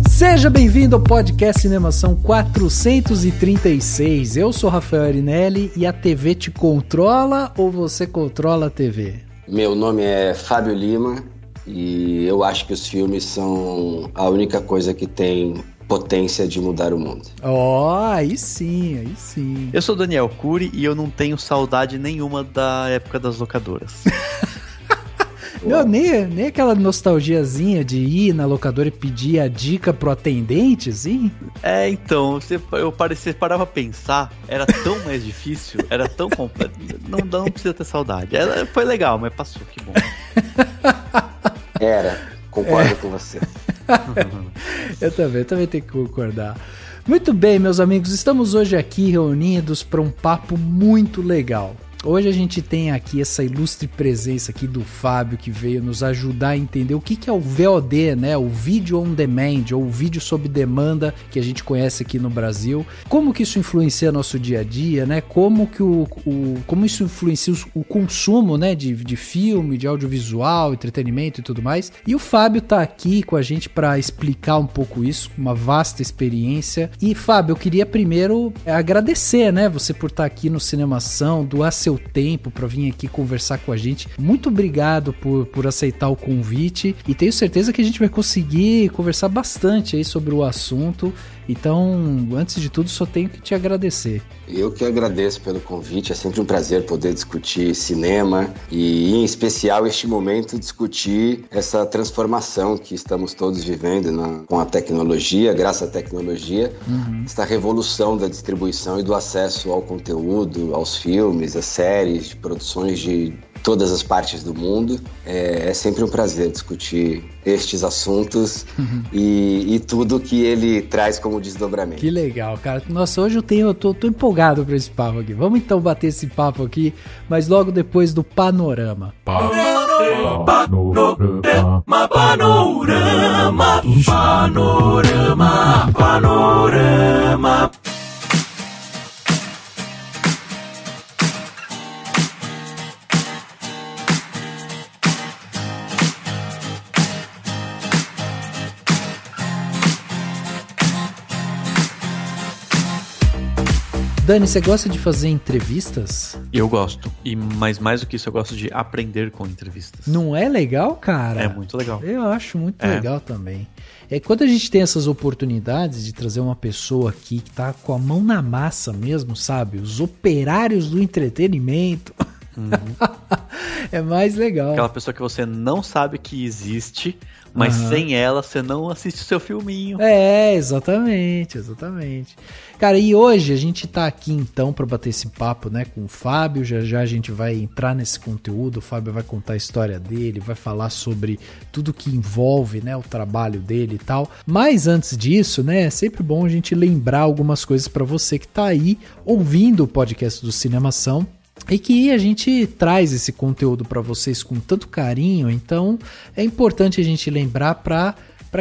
Seja bem-vindo ao podcast Cinemação 436. Eu sou Rafael Arinelli e a TV te controla ou você controla a TV? Meu nome é Fábio Lima e eu acho que os filmes são a única coisa que tem potência de mudar o mundo. Aí sim, aí sim. Eu sou Daniel Cury e eu não tenho saudade nenhuma da época das locadoras. Não, nem aquela nostalgiazinha de ir na locadora e pedir a dica pro atendente, assim? Então, você parava pra pensar, era tão mais difícil, era tão complexo, não precisa ter saudade. Foi legal, mas passou, que bom. Concordo com você. Eu também tenho que concordar. Muito bem, meus amigos, estamos hoje aqui reunidos para um papo muito legal. Hoje a gente tem aqui essa ilustre presença aqui do Fábio, que veio nos ajudar a entender o que é o VOD, né? O Video On Demand, ou o vídeo sob demanda, que a gente conhece aqui no Brasil. Como que isso influencia nosso dia a dia, né? Como isso influencia o consumo, né? De filme, de audiovisual, entretenimento e tudo mais. E o Fábio tá aqui com a gente para explicar um pouco isso, uma vasta experiência. E Fábio, eu queria primeiro agradecer, né? Você por estar aqui no Cinemação, doar seu tempo para vir aqui conversar com a gente. Muito obrigado por aceitar o convite e tenho certeza que a gente vai conseguir conversar bastante aí sobre o assunto. Então, antes de tudo, só tenho que te agradecer. Eu que agradeço pelo convite, é sempre um prazer poder discutir cinema e, em especial, este momento, discutir essa transformação que estamos todos vivendo com a tecnologia, graças à tecnologia, esta revolução da distribuição e do acesso ao conteúdo, aos filmes, às séries, de produções de todas as partes do mundo. É sempre um prazer discutir estes assuntos e tudo que ele traz como desdobramento. Que legal, cara. Nossa, hoje eu tô empolgado para esse papo aqui. Vamos então bater esse papo aqui, mas logo depois do Panorama. Panorama. Dani, você gosta de fazer entrevistas? Eu gosto, mas mais do que isso, eu gosto de aprender com entrevistas. Não é legal, cara? É muito legal. Eu acho muito legal também. Quando a gente tem essas oportunidades de trazer uma pessoa aqui que tá com a mão na massa mesmo, sabe? Os operários do entretenimento. É mais legal. Aquela pessoa que você não sabe que existe, mas sem ela você não assiste o seu filminho. Exatamente. Cara, e hoje a gente tá aqui então para bater esse papo, né, com o Fábio. Já a gente vai entrar nesse conteúdo. O Fábio vai contar a história dele, vai falar sobre tudo que envolve, né, o trabalho dele e tal. Mas antes disso, né, é sempre bom a gente lembrar algumas coisas para você que tá aí ouvindo o podcast do Cinemação. E que a gente traz esse conteúdo para vocês com tanto carinho, então é importante a gente lembrar para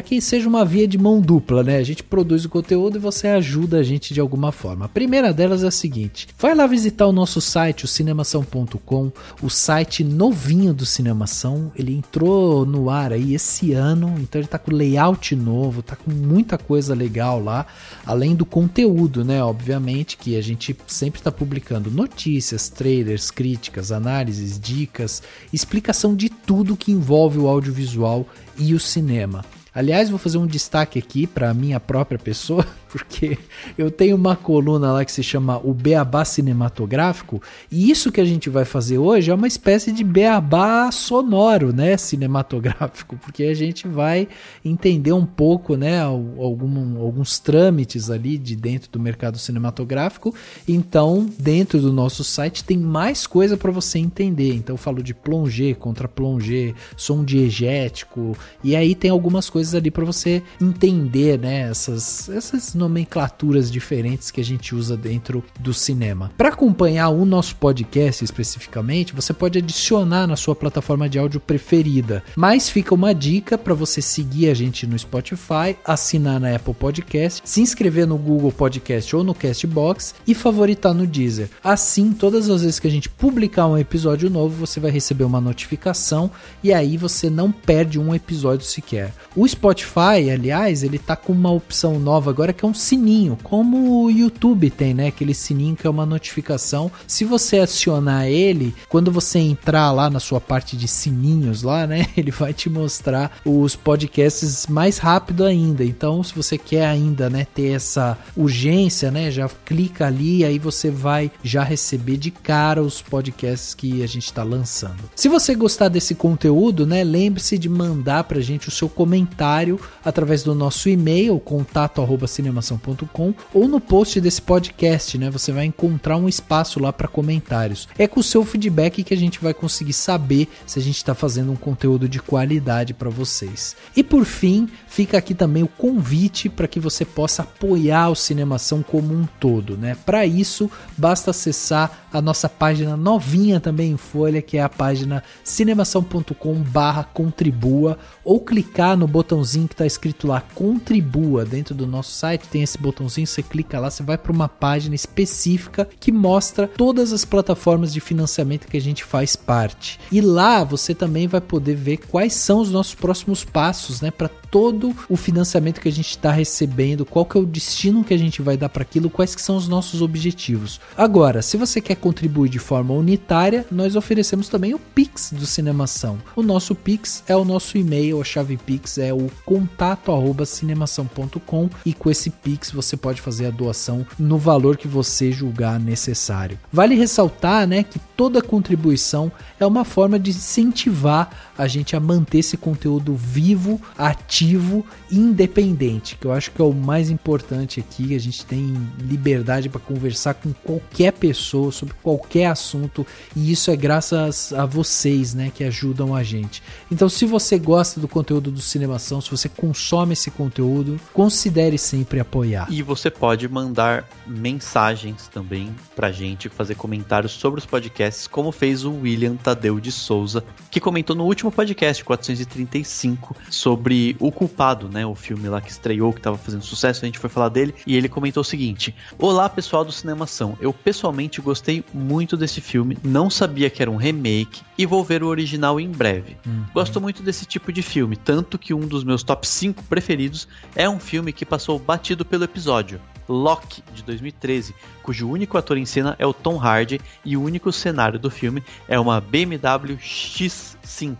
que seja uma via de mão dupla, né? A gente produz o conteúdo e você ajuda a gente de alguma forma. A primeira delas é a seguinte: vai lá visitar o nosso site, o cinemação.com, o site novinho do Cinemação. Ele entrou no ar aí esse ano, então ele tá com layout novo, tá com muita coisa legal lá, além do conteúdo, né? Obviamente que a gente sempre tá publicando notícias, trailers, críticas, análises, dicas, explicação de tudo que envolve o audiovisual e o cinema. Aliás, vou fazer um destaque aqui para a minha própria pessoa, porque eu tenho uma coluna lá que se chama o Beabá Cinematográfico, e isso que a gente vai fazer hoje é uma espécie de beabá sonoro, né, cinematográfico, porque a gente vai entender um pouco, né, alguns trâmites ali de dentro do mercado cinematográfico. Então, dentro do nosso site tem mais coisa para você entender. Então, eu falo de plongé, contra-plongé, som diegético, e aí tem algumas coisas coisas ali para você entender, né, essas nomenclaturas diferentes que a gente usa dentro do cinema. Para acompanhar o nosso podcast especificamente, você pode adicionar na sua plataforma de áudio preferida, mas fica uma dica para você seguir a gente no Spotify, assinar na Apple Podcast, se inscrever no Google Podcast ou no Castbox e favoritar no Deezer. Assim, todas as vezes que a gente publicar um episódio novo, você vai receber uma notificação e aí você não perde um episódio sequer. O Spotify, aliás, ele tá com uma opção nova agora que é um sininho, como o YouTube tem, né? Aquele sininho que é uma notificação. Se você acionar ele, quando você entrar lá na sua parte de sininhos lá, né? Ele vai te mostrar os podcasts mais rápido ainda. Então, se você quer ainda, né, ter essa urgência, né? Já clica ali, aí você vai já receber de cara os podcasts que a gente está lançando. Se você gostar desse conteúdo, né, lembre-se de mandar pra gente o seu comentário através do nosso e-mail, contato@cinemação.com, ou no post desse podcast, né? Você vai encontrar um espaço lá para comentários. É com o seu feedback que a gente vai conseguir saber se a gente está fazendo um conteúdo de qualidade para vocês. E por fim, fica aqui também o convite para que você possa apoiar o Cinemação como um todo, né? Para isso, basta acessar a nossa página novinha também em folha, que é a página cinemação.com/contribua, ou clicar no botãozinho que está escrito lá contribua dentro do nosso site. Tem esse botãozinho, você clica lá, você vai para uma página específica que mostra todas as plataformas de financiamento que a gente faz parte. E lá você também vai poder ver quais são os nossos próximos passos, né, para todo o financiamento que a gente está recebendo, qual que é o destino que a gente vai dar para aquilo, quais que são os nossos objetivos. Agora, se você quer contribuir de forma unitária, nós oferecemos também o Pix do Cinemação. O nosso Pix é o nosso e-mail, a chave Pix é o contato@cinemação.com, e com esse Pix você pode fazer a doação no valor que você julgar necessário. Vale ressaltar, né, que toda contribuição é uma forma de incentivar a gente a manter esse conteúdo vivo, ativo e independente, que eu acho que é o mais importante aqui. A gente tem liberdade para conversar com qualquer pessoa sobre qualquer assunto, e isso é graças a vocês, né, que ajudam a gente. Então, se você gosta do conteúdo do Cinemação, se você consome esse conteúdo, considere sempre apoiar. E você pode mandar mensagens também pra gente, fazer comentários sobre os podcasts, como fez o William Tadeu de Souza, que comentou no último podcast 435 sobre O Culpado, né, o filme lá que estreou, que estava fazendo sucesso. A gente foi falar dele e ele comentou o seguinte: olá pessoal do Cinemação, eu pessoalmente gostei muito desse filme, não sabia que era um remake e vou ver o original em breve. Gosto muito desse tipo de filme, tanto que um dos meus top 5 preferidos é um filme que passou batido pelo episódio, Locke, de 2013, cujo único ator em cena é o Tom Hardy e o único cenário do filme é uma BMW X5.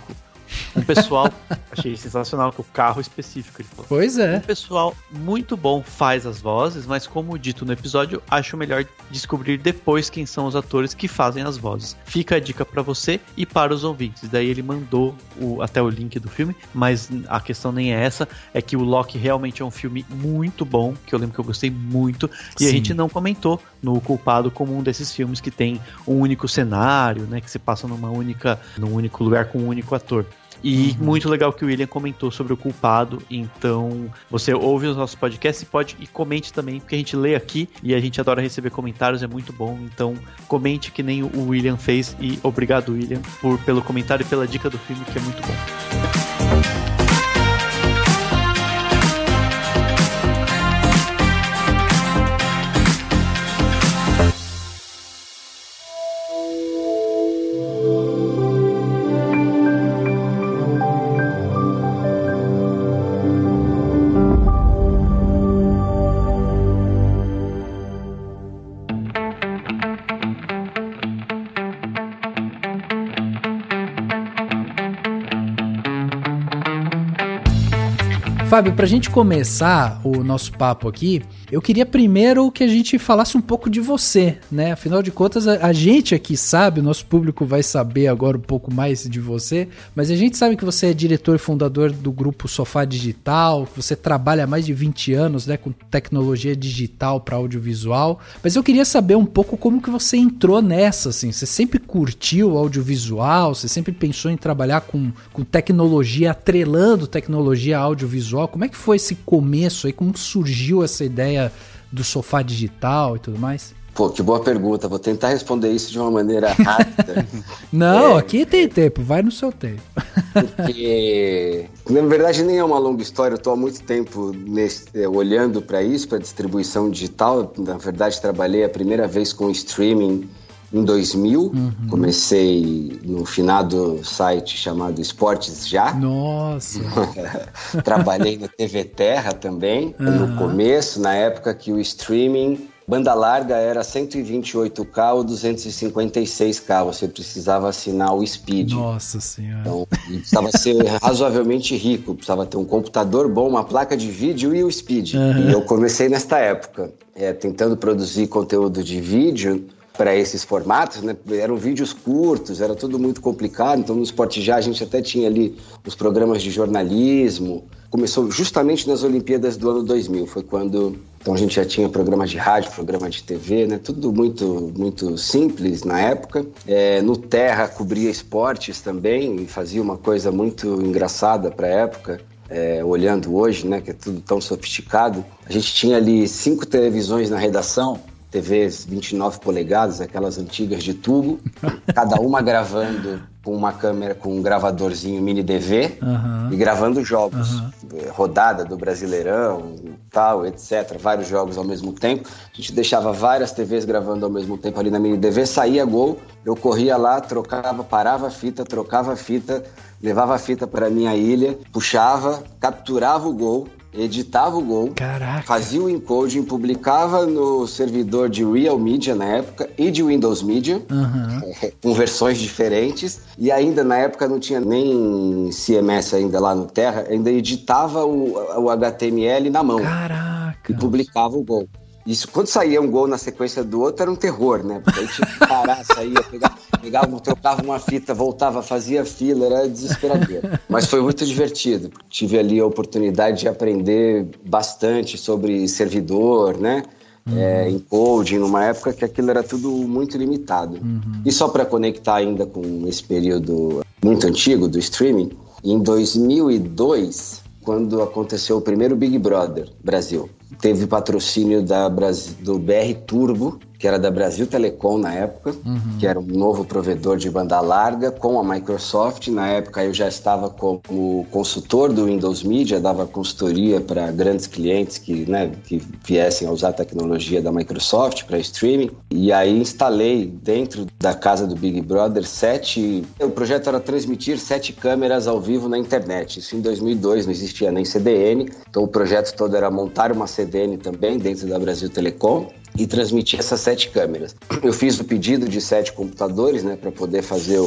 Um pessoal, achei sensacional, que o carro específico, ele falou. Pois é. Um pessoal muito bom faz as vozes, mas como dito no episódio, acho melhor descobrir depois quem são os atores que fazem as vozes. Fica a dica pra você e para os ouvintes. Daí ele mandou até o link do filme, mas a questão nem é essa, é que o Locke realmente é um filme muito bom, que eu lembro que eu gostei muito, e sim, a gente não comentou no Culpado como um desses filmes que tem um único cenário, né, que se passa num único lugar com um único ator. E muito legal que o William comentou sobre O Culpado. Então você ouve os nossos podcasts e comente também, porque a gente lê aqui e a gente adora receber comentários, é muito bom. Então comente que nem o William fez, e obrigado, William, pelo comentário e pela dica do filme, que é muito bom. Fábio, pra gente começar o nosso papo aqui, eu queria primeiro que a gente falasse um pouco de você, né? Afinal de contas, a gente aqui sabe, o nosso público vai saber agora um pouco mais de você, mas a gente sabe que você é diretor e fundador do grupo Sofá Digital, que você trabalha há mais de 20 anos, né, com tecnologia digital para audiovisual, mas eu queria saber um pouco como que você entrou nessa, assim. Você sempre curtiu audiovisual, você sempre pensou em trabalhar com tecnologia, atrelando tecnologia audiovisual audiovisual. Como é que foi esse começo aí? Como que surgiu essa ideia do sofá digital e tudo mais? Pô, que boa pergunta. Vou tentar responder isso de uma maneira rápida. Não, aqui tem tempo. Vai no seu tempo. Porque, na verdade, nem é uma longa história. Eu estou há muito tempo olhando para isso, para distribuição digital. Na verdade, trabalhei a primeira vez com streaming em 2000. Comecei no finado site chamado Esportes Já. Nossa! Trabalhei na TV Terra também, no começo, na época que o streaming... Banda larga era 128K ou 256K, você precisava assinar o Speed. Nossa Senhora. Então, precisava ser razoavelmente rico, precisava ter um computador bom, uma placa de vídeo e o Speed. E eu comecei nesta época, tentando produzir conteúdo de vídeo para esses formatos, né? Eram vídeos curtos, era tudo muito complicado, então no Esporte Já a gente até tinha ali os programas de jornalismo. Começou justamente nas Olimpíadas do ano 2000, foi quando então a gente já tinha programa de rádio, programa de TV, né? Tudo muito, muito simples na época. No Terra cobria esportes também e fazia uma coisa muito engraçada para a época. Olhando hoje, né, que é tudo tão sofisticado, a gente tinha ali 5 televisões na redação, TVs 29 polegadas, aquelas antigas de tubo, cada uma gravando com uma câmera, com um gravadorzinho mini DV e gravando jogos, rodada do Brasileirão, tal, etc. Vários jogos ao mesmo tempo. A gente deixava várias TVs gravando ao mesmo tempo ali na mini DV, saía gol, eu corria lá, parava a fita, trocava a fita, levava a fita para a minha ilha, puxava, capturava o gol, editava o gol, Caraca. Fazia o encoding, publicava no servidor de Real Media na época e de Windows Media, com versões diferentes, e ainda na época não tinha nem CMS ainda lá no Terra, ainda editava o HTML na mão. Caraca. E publicava o gol. Isso, quando saía um gol na sequência do outro, era um terror, né? Porque aí tinha que parar, saía, pegava, trocava uma fita, voltava, fazia fila, era desesperador. Mas foi muito divertido. Tive ali a oportunidade de aprender bastante sobre servidor, né? Encoding, numa época que aquilo era tudo muito limitado. E só para conectar ainda com esse período muito antigo do streaming, em 2002, quando aconteceu o primeiro Big Brother Brasil, teve patrocínio do BR Turbo, que era da Brasil Telecom na época, que era um novo provedor de banda larga com a Microsoft. Na época eu já estava como consultor do Windows Media, dava consultoria para grandes clientes que viessem a usar a tecnologia da Microsoft para streaming. E aí instalei dentro da casa do Big Brother o projeto era transmitir 7 câmeras ao vivo na internet. Isso em 2002, não existia nem CDN, então o projeto todo era montar uma CDN também dentro da Brasil Telecom e transmitir essas 7 câmeras. Eu fiz o pedido de 7 computadores, né, para poder fazer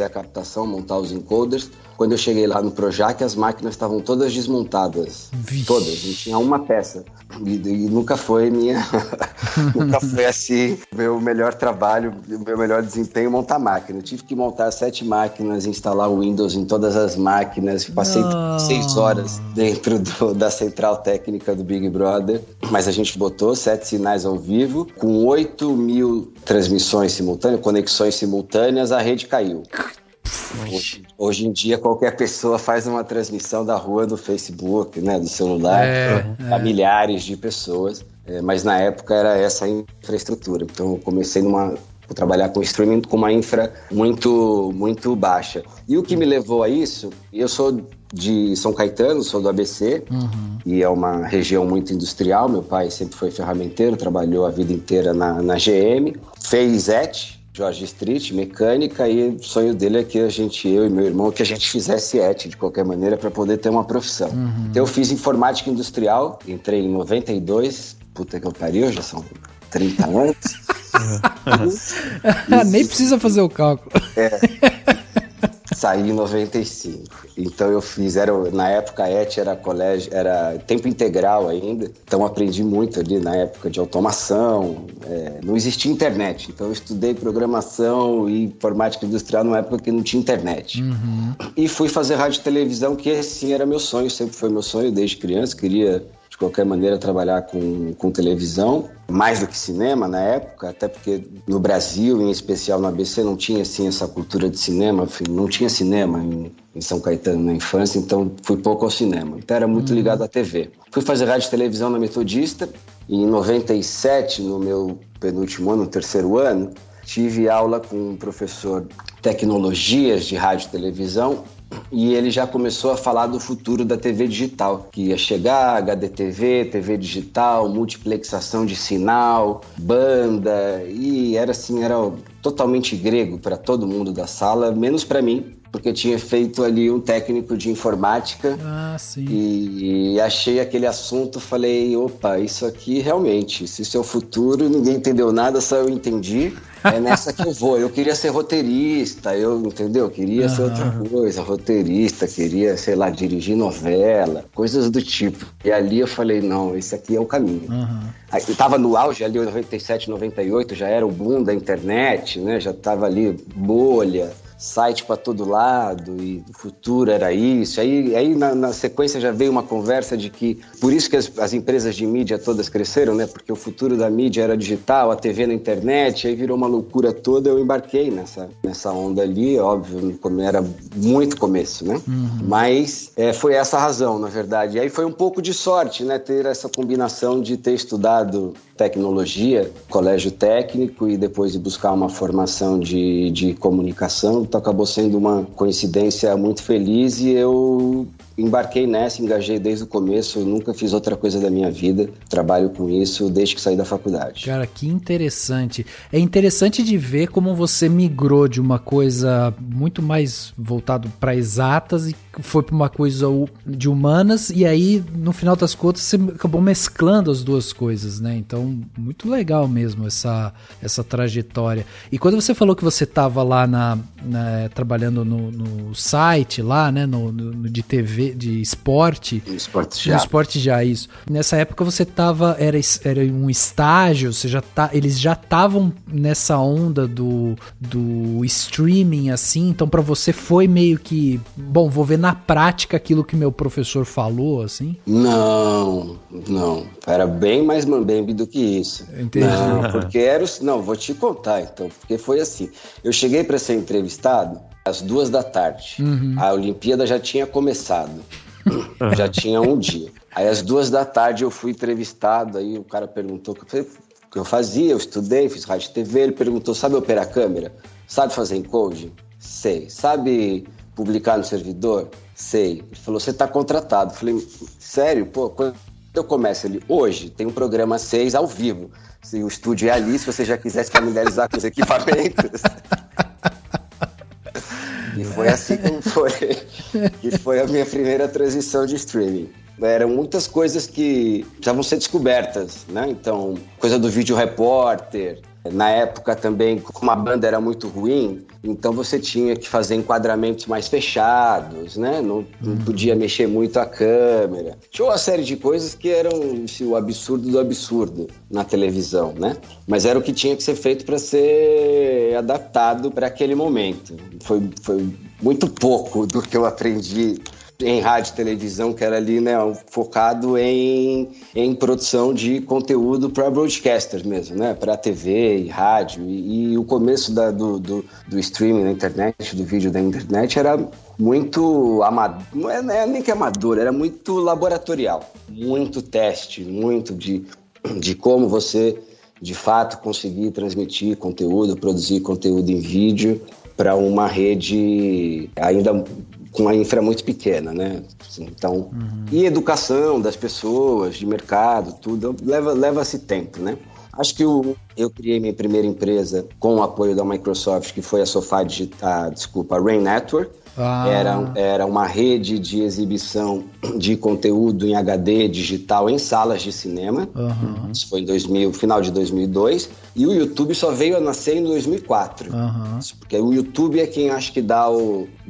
a captação, montar os encoders. Quando eu cheguei lá no Projac, as máquinas estavam todas desmontadas. Vixe. Todas, não tinha uma peça. E nunca foi nunca foi assim, meu melhor trabalho, meu melhor desempenho montar máquina. Eu tive que montar 7 máquinas, instalar o Windows em todas as máquinas. Passei 6 horas dentro da central técnica do Big Brother. Mas a gente botou 7 sinais ao vivo, com 8.000 transmissões simultâneas, conexões simultâneas, a rede caiu. Hoje em dia qualquer pessoa faz uma transmissão da rua do Facebook, né, do celular, para milhares de pessoas, mas na época era essa a infraestrutura. Então eu comecei a trabalhar com streaming com uma infra muito, muito baixa. E o que me levou a isso, eu sou de São Caetano, sou do ABC, e é uma região muito industrial. Meu pai sempre foi ferramenteiro, trabalhou a vida inteira na GM, fez Jorge Street, mecânica, e o sonho dele é que eu e meu irmão, que a gente fizesse de qualquer maneira para poder ter uma profissão. Então eu fiz informática industrial, entrei em 92, puta que eu pariu, já são 30 anos. Nem precisa fazer o cálculo. Saí em 95. Então eu fiz, na época a ET era colégio, era tempo integral ainda, então aprendi muito ali na época de automação, não existia internet, então eu estudei programação e informática industrial numa época que não tinha internet. E fui fazer rádio e televisão, que esse sim era meu sonho, sempre foi meu sonho desde criança, queria... De qualquer maneira, trabalhar com televisão, mais do que cinema na época, até porque no Brasil, em especial no ABC, não tinha assim, essa cultura de cinema, não tinha cinema em São Caetano na infância, então fui pouco ao cinema. Então era muito ligado à TV. Fui fazer rádio e televisão na Metodista, e em 97, no meu penúltimo ano, no terceiro ano, tive aula com um professor de tecnologias de rádio e televisão, e ele já começou a falar do futuro da TV digital, que ia chegar, HDTV, TV digital, multiplexação de sinal, banda, e era totalmente grego para todo mundo da sala, menos para mim, porque eu tinha feito ali um técnico de informática. Sim. E achei aquele assunto, falei, opa, isso aqui realmente, se isso é o futuro, ninguém entendeu nada, só eu entendi, é nessa que eu vou. Eu queria ser roteirista, entendeu? Queria ser outra coisa, roteirista, queria, sei lá, dirigir novela, coisas do tipo. E ali eu falei, não, esse aqui é o caminho. Aí, eu tava no auge ali, em 97, 98, já era o boom da internet, né? Já tava ali, bolha, site para todo lado, e o futuro era isso. Aí na sequência já veio uma conversa de que, por isso que as empresas de mídia todas cresceram, né? Porque o futuro da mídia era digital, a TV na internet, aí virou uma loucura toda. Eu embarquei nessa onda ali, óbvio, era muito começo, né? Mas foi essa a razão, na verdade. E aí foi um pouco de sorte, né? Ter essa combinação de ter estudado tecnologia, colégio técnico, e depois de buscar uma formação de comunicação. Então acabou sendo uma coincidência muito feliz, e eu embarquei nessa, engajei desde o começo. Eu nunca fiz outra coisa da minha vida, trabalho com isso desde que saí da faculdade. Cara, que interessante. É interessante de ver como você migrou de uma coisa muito mais voltado para exatas e foi para uma coisa de humanas, e aí no final das contas você acabou mesclando as duas coisas, né? Então, muito legal mesmo essa trajetória. E quando você falou que você estava lá trabalhando no site lá, né, de TV, de esporte. No Esporte Já. No Esporte Já, isso. Nessa época você estava, era um estágio, eles já estavam nessa onda do streaming, assim, então para você foi meio que, bom, vou ver na prática aquilo que meu professor falou, assim? Não. Era bem mais mambembe do que isso. Entendi. Não, porque vou te contar, então, porque foi assim. Eu cheguei para ser entrevistado às 2h. A Olimpíada já tinha começado. Já tinha um dia. Aí às 2h eu fui entrevistado, aí o cara perguntou o que eu fazia, eu estudei, fiz rádio e TV, ele perguntou, sabe operar câmera? Sabe fazer encoding? Sei. Sabe publicar no servidor? Sei. Ele falou, você tá contratado. Eu falei, sério? Pô, quando eu começo? Ele, hoje, tem um programa 6 ao vivo. Se o estúdio é ali, se você já quiser se familiarizar com os equipamentos. E foi assim que foi a minha primeira transição de streaming. Eram muitas coisas que precisavam ser descobertas, né? Então, coisa do vídeo repórter. Na época também, como a banda era muito ruim, então você tinha que fazer enquadramentos mais fechados, né? Não podia mexer muito a câmera. Tinha uma série de coisas que eram o absurdo do absurdo na televisão, né? Mas era o que tinha que ser feito para ser adaptado para aquele momento. Foi muito pouco do que eu aprendi em rádio e televisão, que era ali, né, focado em produção de conteúdo para broadcasters mesmo, né, para TV e rádio, e o começo do streaming na internet, do vídeo da internet, era muito amador, não é nem que amador, era muito laboratorial, muito teste, muito de como você de fato conseguir transmitir conteúdo, produzir conteúdo em vídeo para uma rede ainda com uma infra muito pequena, né? Então, e educação das pessoas, de mercado, tudo, leva-se tempo, né? Acho que eu criei minha primeira empresa com o apoio da Microsoft, que foi a Rain Network. Era uma rede de exibição de conteúdo em HD digital em salas de cinema. Isso foi em final de 2002. E o YouTube só veio a nascer em 2004. Porque o YouTube é quem acho que dá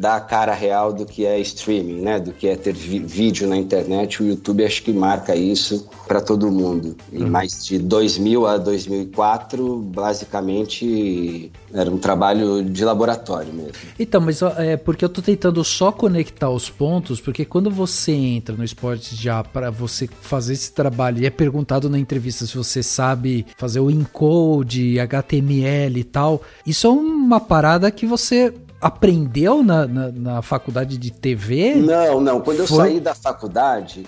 a cara real do que é streaming, né? Do que é ter vídeo na internet. O YouTube acho que marca isso para todo mundo. E mais de 2000 a 2004, basicamente, era um trabalho de laboratório mesmo. Então, mas porque eu tô tentando só conectar os pontos, porque quando você entra no Esporte Já para você fazer esse trabalho, e é perguntado na entrevista se você sabe fazer o encode, HTML e tal, isso é uma parada que você aprendeu na faculdade de TV? Não. Quando eu saí da faculdade,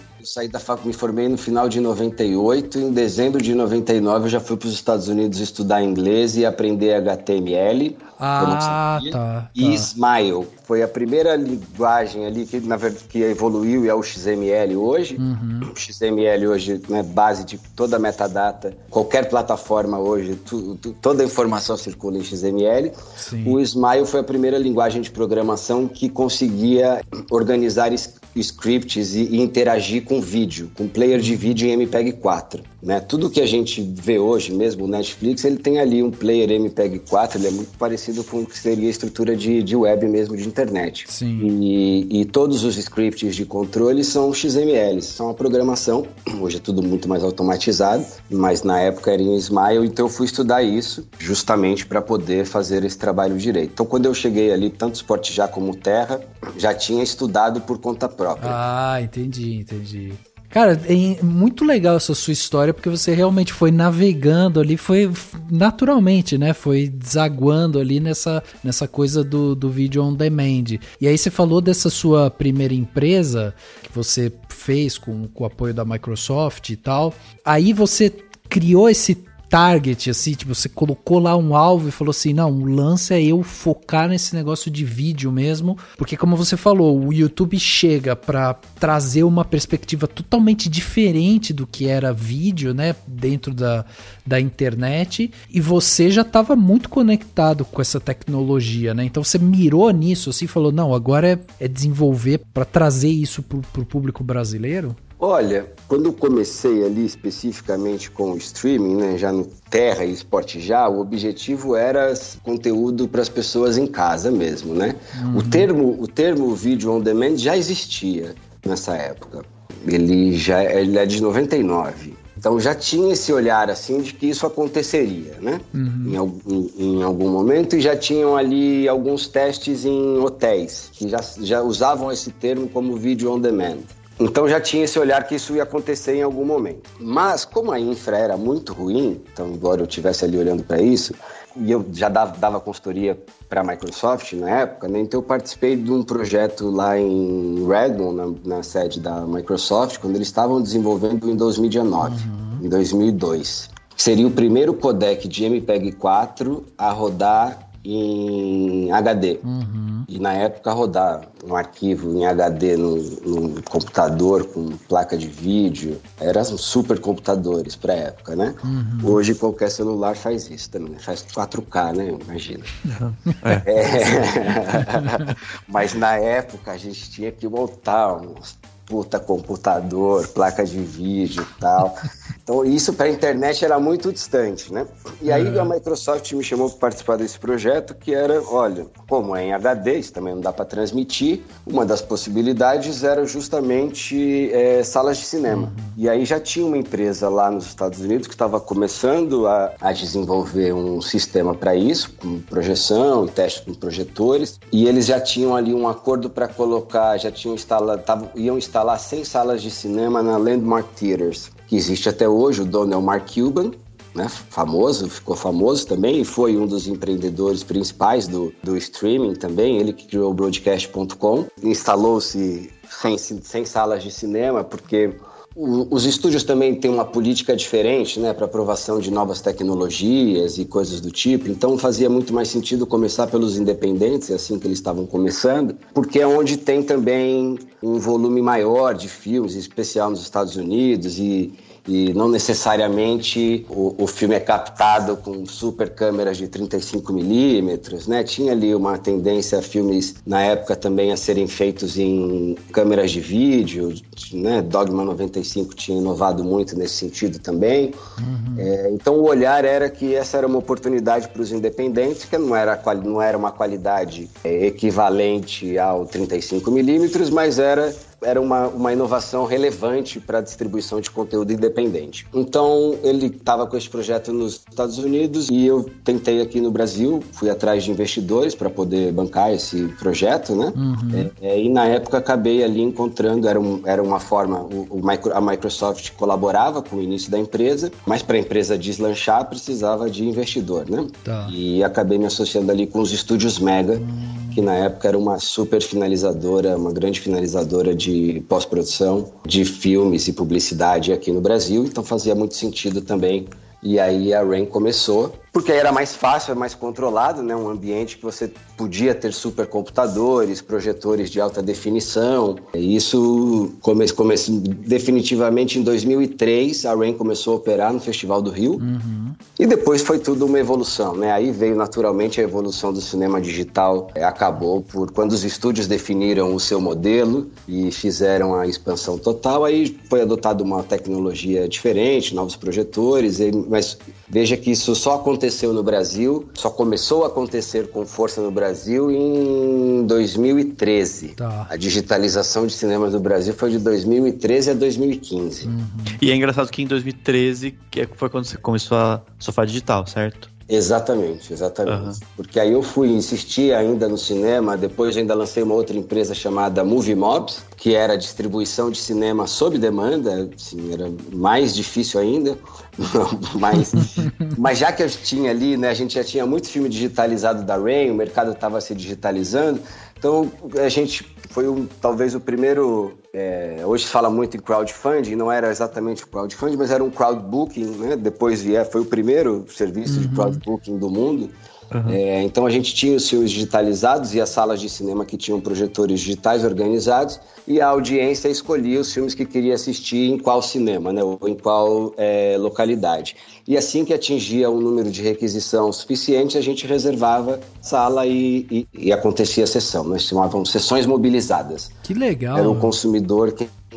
me formei no final de 98, em dezembro de 99 eu já fui para os Estados Unidos estudar inglês e aprender HTML. Tá. E Smile. Foi a primeira linguagem ali que, na verdade, que evoluiu e é o XML hoje. Uhum. O XML hoje é base de toda a metadata. Qualquer plataforma hoje, toda a informação circula em XML. Sim. O Smile foi a primeira linguagem de programação que conseguia organizar scripts e interagir com vídeo, com player de vídeo em MPEG-4. Né? Tudo que a gente vê hoje, mesmo o Netflix, ele tem ali um player MPEG-4, ele é muito parecido com o que seria a estrutura de web mesmo, de internet. Sim. E todos os scripts de controle são XML, são a programação. Hoje é tudo muito mais automatizado, mas na época era em Smile, então eu fui estudar isso justamente para poder fazer esse trabalho direito. Então quando eu cheguei ali, tanto Esporte Já como Terra, já tinha estudado por conta própria. Ah, entendi. Cara, é muito legal essa sua história, porque você realmente foi navegando ali, foi naturalmente, né? Foi desaguando ali nessa coisa do vídeo on demand. E aí você falou dessa sua primeira empresa que você fez com o apoio da Microsoft e tal. Aí você criou esse target, assim, tipo, você colocou lá um alvo e falou assim, não, o lance é eu focar nesse negócio de vídeo mesmo, porque como você falou, o YouTube chega pra trazer uma perspectiva totalmente diferente do que era vídeo, né, dentro da internet, e você já estava muito conectado com essa tecnologia, né, então você mirou nisso, assim, falou, não, agora é desenvolver para trazer isso pro público brasileiro? Olha, quando eu comecei ali especificamente com o streaming, né, já no Terra e Esporte Já, o objetivo era conteúdo para as pessoas em casa mesmo, né? Uhum. O termo vídeo on demand já existia nessa época. Ele é de 99. Então já tinha esse olhar assim de que isso aconteceria, né? Uhum. Em algum momento, e já tinham ali alguns testes em hotéis que já usavam esse termo como vídeo on demand. Então já tinha esse olhar que isso ia acontecer em algum momento. Mas como a infra era muito ruim, então embora eu estivesse ali olhando para isso, e eu já dava consultoria para a Microsoft na época, né? Então eu participei de um projeto lá em Redmond, na sede da Microsoft, quando eles estavam desenvolvendo o Windows Media 9, em 2002. Seria o primeiro codec de MPEG-4 a rodar em HD. E na época rodar um arquivo em HD no computador com placa de vídeo, eram super computadores para a época, né? Hoje qualquer celular faz isso também, faz 4K, né? Imagina. Mas na época a gente tinha que montar um puta computador, placa de vídeo e tal. Então isso para a internet era muito distante, né? E aí a Microsoft me chamou para participar desse projeto que era, olha, como é em HD, isso também não dá para transmitir, uma das possibilidades era justamente salas de cinema. E aí já tinha uma empresa lá nos Estados Unidos que estava começando a desenvolver um sistema para isso, com projeção, teste com projetores, e eles já tinham ali um acordo para colocar, iam instalar 100 salas de cinema na Landmark Theaters, que existe até hoje. O dono é o Mark Cuban, né? Ficou famoso também, e foi um dos empreendedores principais do streaming também, ele que criou o Broadcast.com. Instalou-se 100 salas de cinema, porque os estúdios também têm uma política diferente, né, para aprovação de novas tecnologias e coisas do tipo, então fazia muito mais sentido começar pelos independentes, assim que eles estavam começando, porque é onde tem também um volume maior de filmes, em especial nos Estados Unidos, e não necessariamente o filme é captado com super câmeras de 35mm, né? Tinha ali uma tendência a filmes, na época, também a serem feitos em câmeras de vídeo, né? Dogma 95 tinha inovado muito nesse sentido também. Então o olhar era que essa era uma oportunidade para os independentes, que não era uma qualidade equivalente ao 35mm, mas era era uma inovação relevante para a distribuição de conteúdo independente. Então, ele estava com esse projeto nos Estados Unidos e eu tentei aqui no Brasil, fui atrás de investidores para poder bancar esse projeto, né? E na época acabei ali encontrando, era uma forma, a Microsoft colaborava com o início da empresa, mas para a empresa deslanchar precisava de investidor, né? Tá. E acabei me associando ali com os estúdios Mega, que na época era uma super finalizadora, uma grande finalizadora de pós-produção de filmes e publicidade aqui no Brasil, então fazia muito sentido também. E aí a Rain começou, porque aí era mais fácil, é mais controlado, né? Um ambiente que você podia ter supercomputadores, projetores de alta definição. E isso começou definitivamente em 2003, a Rain começou a operar no Festival do Rio. E depois foi tudo uma evolução, né? Aí veio naturalmente a evolução do cinema digital, acabou por quando os estúdios definiram o seu modelo e fizeram a expansão total, aí foi adotada uma tecnologia diferente, novos projetores, mas veja que isso só aconteceu no Brasil, só começou a acontecer com força no Brasil em 2013. Tá. A digitalização de cinemas do Brasil foi de 2013 a 2015. E é engraçado que em 2013 foi quando você começou a Sofá Digital, certo? Exatamente. Porque aí eu fui insistir ainda no cinema, depois eu ainda lancei uma outra empresa chamada Movie Mobs, que era distribuição de cinema sob demanda, assim, era mais difícil ainda, mas já que eu tinha ali, né, a gente já tinha muito filme digitalizado da Rain, o mercado estava se digitalizando, então a gente foi talvez o primeiro, hoje se fala muito em crowdfunding, não era exatamente crowdfunding, mas era um crowdbooking, né? Depois foi o primeiro serviço de crowdbooking do mundo. Então a gente tinha os filmes digitalizados e as salas de cinema que tinham projetores digitais organizados e a audiência escolhia os filmes que queria assistir em qual cinema, né, ou em qual localidade. E assim que atingia um número de requisição suficiente, a gente reservava sala e acontecia a sessão. Nós chamávamos sessões mobilizadas. Que legal! Era o consumidor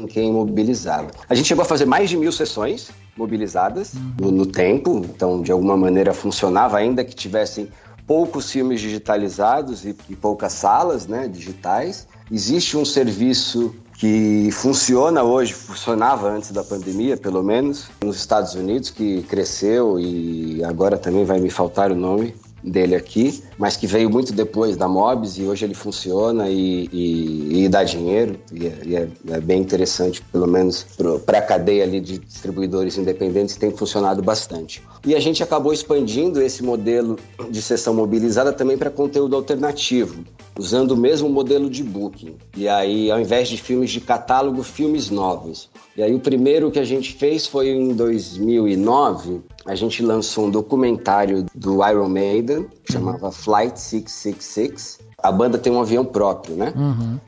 quem mobilizava. A gente chegou a fazer mais de 1.000 sessões mobilizadas no tempo, então de alguma maneira funcionava, ainda que tivessem poucos filmes digitalizados e poucas salas, né, digitais. Existe um serviço que funciona hoje, funcionava antes da pandemia, pelo menos, nos Estados Unidos, que cresceu e agora também vai me faltar o nome dele aqui, mas que veio muito depois da Mobs e hoje ele funciona e dá dinheiro e é bem interessante, pelo menos para a cadeia ali de distribuidores independentes tem funcionado bastante. E a gente acabou expandindo esse modelo de sessão mobilizada também para conteúdo alternativo, usando o mesmo modelo de booking. E aí, ao invés de filmes de catálogo, filmes novos. E aí o primeiro que a gente fez foi em 2009, a gente lançou um documentário do Iron Maiden, que chamava Flight 666. A banda tem um avião próprio, né?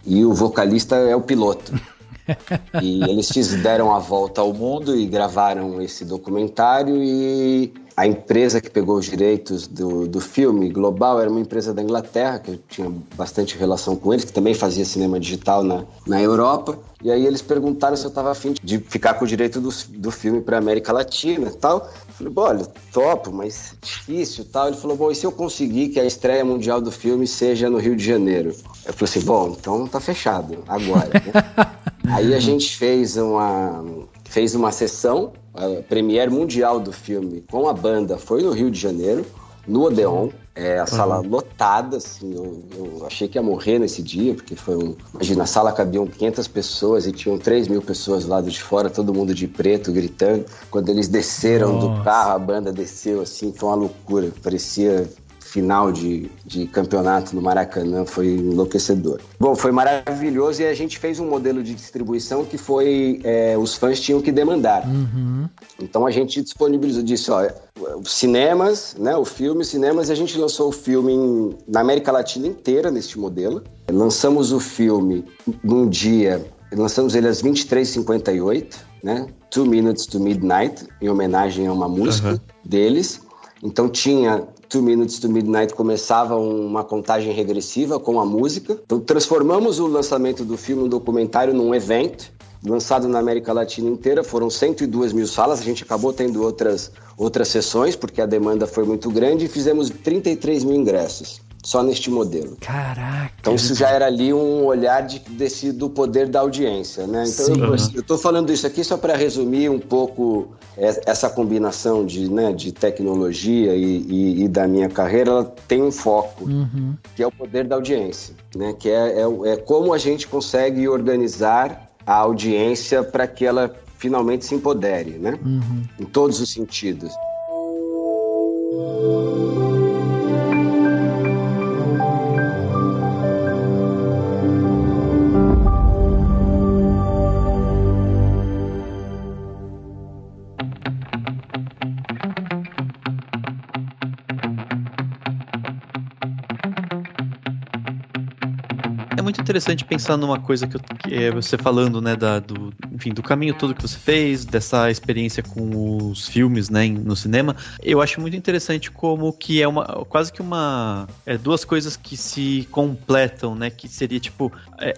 E o vocalista é o piloto. E eles deram a volta ao mundo e gravaram esse documentário e a empresa que pegou os direitos do filme global era uma empresa da Inglaterra, que eu tinha bastante relação com eles, que também fazia cinema digital na Europa. E aí eles perguntaram se eu estava afim de ficar com o direito do filme para a América Latina e tal. Eu falei, bom, olha, topo, mas difícil e tal. Ele falou, bom, e se eu conseguir que a estreia mundial do filme seja no Rio de Janeiro? Eu falei assim, bom, então tá fechado agora, né? Aí a gente fez uma sessão, a premiere mundial do filme com a banda foi no Rio de Janeiro, no Odeon, a sala lotada, assim, eu achei que ia morrer nesse dia, porque imagina, a sala cabiam 500 pessoas e tinham 3.000 pessoas do lado de fora, todo mundo de preto, gritando. Quando eles desceram do carro, a banda desceu, assim, foi uma loucura, parecia final de campeonato no Maracanã, foi enlouquecedor. Bom, foi maravilhoso e a gente fez um modelo de distribuição que foi, os fãs tinham que demandar. Então a gente disponibilizou, disse, ó, cinemas, né, o filme, cinemas, e a gente lançou o filme na América Latina inteira neste modelo. Lançamos o filme num dia, lançamos ele às 23h58, né, 2 Minutes to Midnight, em homenagem a uma música deles. Então tinha 2 Minutes to Midnight, começava uma contagem regressiva com a música. Então transformamos o lançamento do filme, um documentário, num evento lançado na América Latina inteira. Foram 102.000 salas, a gente acabou tendo outras sessões porque a demanda foi muito grande e fizemos 33.000 ingressos. só neste modelo. Caraca! Então isso já era ali um olhar do poder da audiência, né? Então eu estou falando isso aqui só para resumir um pouco essa combinação de tecnologia e da minha carreira. Ela tem um foco, que é o poder da audiência, né? Que é como a gente consegue organizar a audiência para que ela finalmente se empodere, né? Em todos os sentidos. É muito interessante pensar numa coisa que você falando, né, do caminho todo que você fez, dessa experiência com os filmes, né, no cinema. Eu acho muito interessante como que é quase que duas coisas que se completam, né, que seria tipo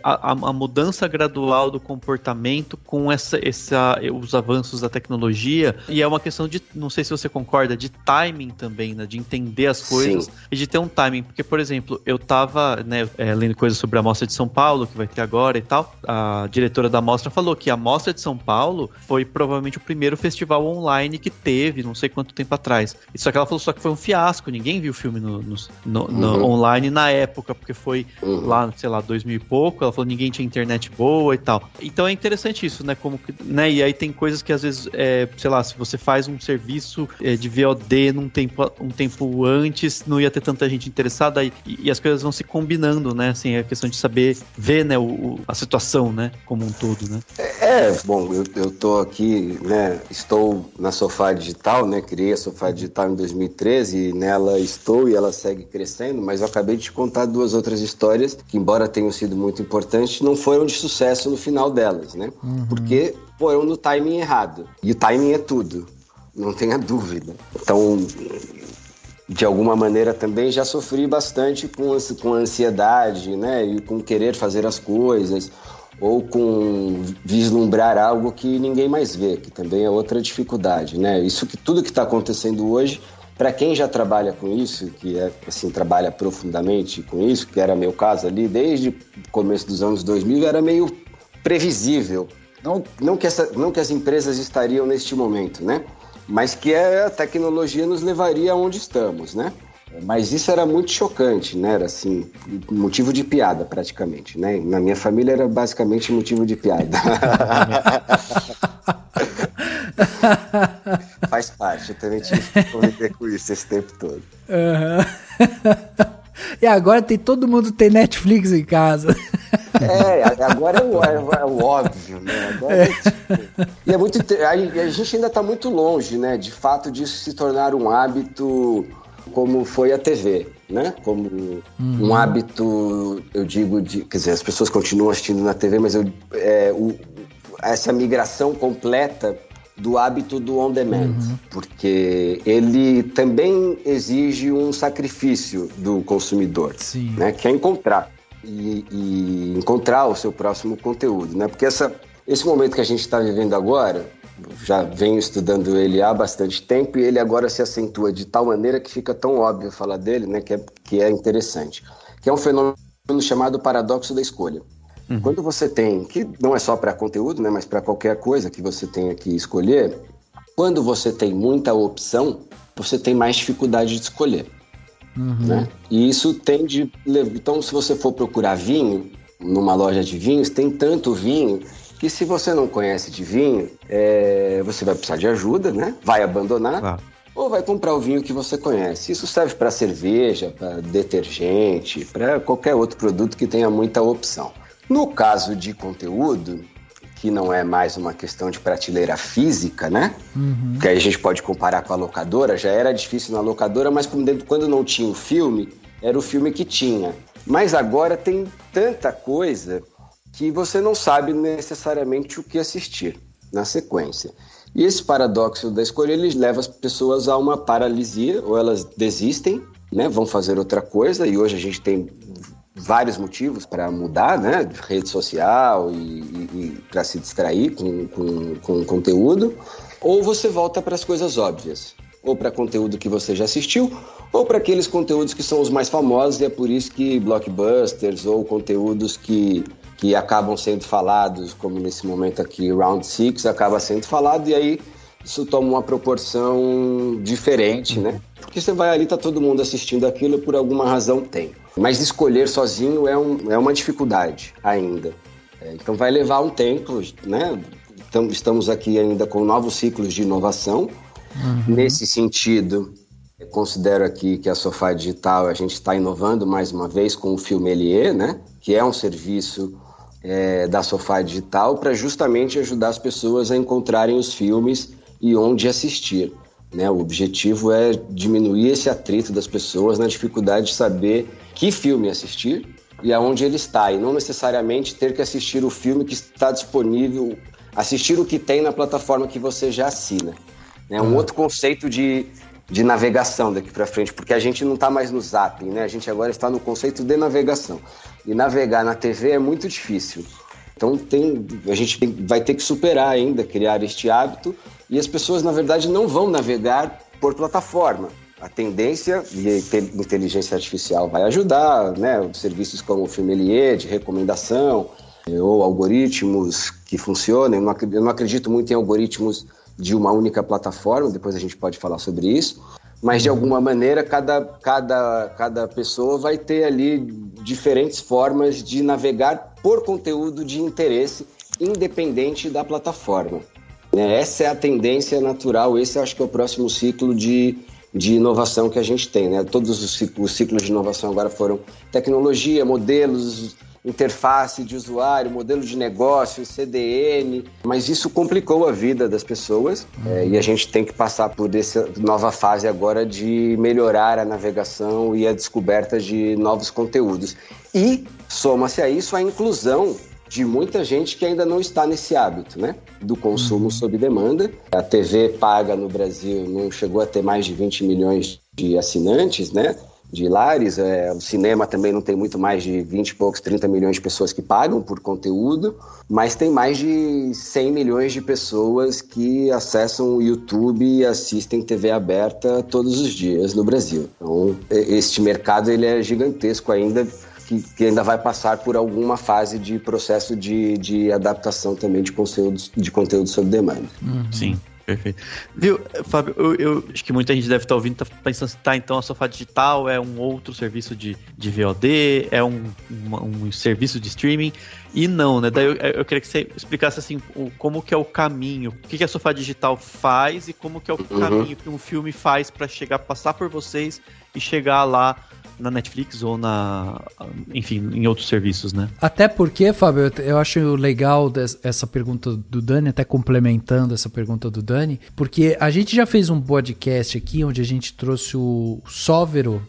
a mudança gradual do comportamento com os avanços da tecnologia, e é uma questão de, não sei se você concorda, de timing também, né, de entender as coisas. Sim. E de ter um timing, porque, por exemplo, eu tava, né, lendo coisas sobre a Mostra de São Paulo, que vai ter agora e tal. A diretora da Mostra falou que a Mostra de São Paulo foi provavelmente o primeiro festival online que teve, não sei quanto tempo atrás. Só que ela falou que foi um fiasco, ninguém viu o filme no online na época, porque foi lá, sei lá, 2000 e pouco. Ela falou que ninguém tinha internet boa e tal. Então é interessante isso, né? Como que, né? E aí tem coisas que às vezes, sei lá, se você faz um serviço de VOD um tempo antes, não ia ter tanta gente interessada, e as coisas vão se combinando, né? Assim, a questão de saber ver, né, a situação, né, como um todo, né? Bom, eu tô aqui, né, estou na Sofá Digital, né, criei a Sofá Digital em 2013 e nela estou e ela segue crescendo, mas eu acabei de te contar duas outras histórias que, embora tenham sido muito importantes, não foram de sucesso no final delas, né? Porque foram no timing errado. E o timing é tudo, não tenha dúvida. Então, de alguma maneira também já sofri bastante com ansiedade, né, e com querer fazer as coisas, ou com vislumbrar algo que ninguém mais vê, que também é outra dificuldade, né? Tudo que está acontecendo hoje, para quem já trabalha com isso, que trabalha profundamente com isso, que era meu caso ali, desde o começo dos anos 2000, era meio previsível. Não que as empresas estariam neste momento, né? Mas que a tecnologia nos levaria aonde estamos, né? Mas isso era muito chocante, né? Era assim, motivo de piada praticamente, né? Na minha família era basicamente motivo de piada. Faz parte, eu também tive que conviver com isso esse tempo todo. E agora todo mundo tem Netflix em casa. Agora é o óbvio, né? Agora e é muito, a gente ainda está muito longe, né? De fato disso se tornar um hábito como foi a TV, né? Como um hábito, eu digo, quer dizer, as pessoas continuam assistindo na TV, mas essa migração completa do hábito do on-demand, porque ele também exige um sacrifício do consumidor, né? Que é encontrar e encontrar o seu próximo conteúdo, né? Porque esse momento que a gente está vivendo agora, já venho estudando ele há bastante tempo e ele agora se acentua de tal maneira que fica tão óbvio falar dele, né? Que é interessante, que é um fenômeno chamado paradoxo da escolha. Quando você tem, que não é só para conteúdo, né, mas para qualquer coisa que você tenha que escolher, quando você tem muita opção, você tem mais dificuldade de escolher. Né? E isso tende... Então, se você for procurar vinho, numa loja de vinhos, tem tanto vinho que se você não conhece de vinho, você vai precisar de ajuda, né? Vai abandonar. Ou vai comprar o vinho que você conhece. Isso serve para cerveja, para detergente, para qualquer outro produto que tenha muita opção. No caso de conteúdo, que não é mais uma questão de prateleira física, né? Que aí a gente pode comparar com a locadora. Já era difícil na locadora, mas quando não tinha o filme, era o filme que tinha. Mas agora tem tanta coisa que você não sabe necessariamente o que assistir na sequência. E esse paradoxo da escolha, ele leva as pessoas a uma paralisia, ou elas desistem, né? Vão fazer outra coisa, e hoje a gente tem vários motivos para mudar, né? Rede social e para se distrair com conteúdo. Ou você volta para as coisas óbvias, ou para conteúdo que você já assistiu, ou para aqueles conteúdos que são os mais famosos, e é por isso que blockbusters ou conteúdos que acabam sendo falados, como nesse momento aqui, Round 6 acaba sendo falado, e aí isso toma uma proporção diferente, né? Porque você vai ali, tá todo mundo assistindo aquilo, por alguma razão tem. Mas escolher sozinho é uma dificuldade ainda. Então vai levar um tempo, né? Então, estamos aqui ainda com novos ciclos de inovação. Nesse sentido, eu considero aqui que a Sofá Digital, a gente está inovando mais uma vez com o Filmelier, né? Que é um serviço da Sofá Digital para justamente ajudar as pessoas a encontrarem os filmes e onde assistir, né? O objetivo é diminuir esse atrito das pessoas na dificuldade de saber que filme assistir e aonde ele está, e não necessariamente ter que assistir o filme que está disponível, assistir o que tem na plataforma que você já assina. É um outro conceito de navegação daqui para frente, porque a gente não está mais no zapping, né? A gente agora está no conceito de navegação. E navegar na TV é muito difícil. Então a gente vai ter que superar ainda, criar este hábito, e as pessoas, na verdade, não vão navegar por plataforma. A tendência, e a inteligência artificial vai ajudar, né? Serviços como o Filmelier, de recomendação, ou algoritmos que funcionem. Eu não acredito muito em algoritmos de uma única plataforma, depois a gente pode falar sobre isso, mas de alguma maneira cada pessoa vai ter ali diferentes formas de navegar por conteúdo de interesse, independente da plataforma. Essa é a tendência natural, esse eu acho que é o próximo ciclo de inovação que a gente tem, né? Todos os ciclos de inovação agora foram tecnologia, modelos, interface de usuário, modelo de negócio, CDN, mas isso complicou a vida das pessoas e a gente tem que passar por essa nova fase agora de melhorar a navegação e a descoberta de novos conteúdos. E soma-se a isso a inclusão de muita gente que ainda não está nesse hábito, né? Do consumo sob demanda. A TV paga no Brasil não chegou a ter mais de 20 milhões de assinantes, né? De lares, o cinema também não tem muito mais de 20 e poucos, 30 milhões de pessoas que pagam por conteúdo, mas tem mais de 100 milhões de pessoas que acessam o YouTube e assistem TV aberta todos os dias no Brasil. Então, este mercado ele é gigantesco ainda, que ainda vai passar por alguma fase de processo de adaptação também de conteúdo sob demanda. Sim. Perfeito. Viu, Fábio, eu acho que muita gente deve estar ouvindo, tá pensando, então a Sofá Digital é um outro serviço de VOD, é um serviço de streaming, e não, né? Daí eu queria que você explicasse assim, como que é o caminho, o que a Sofá Digital faz e como que é o caminho que um filme faz para passar por vocês e chegar lá na Netflix ou enfim, em outros serviços, né? Até porque, Fábio, eu acho legal essa pergunta do Dani, até complementando essa pergunta do Dani, porque a gente já fez um podcast aqui onde a gente trouxe o Sóvero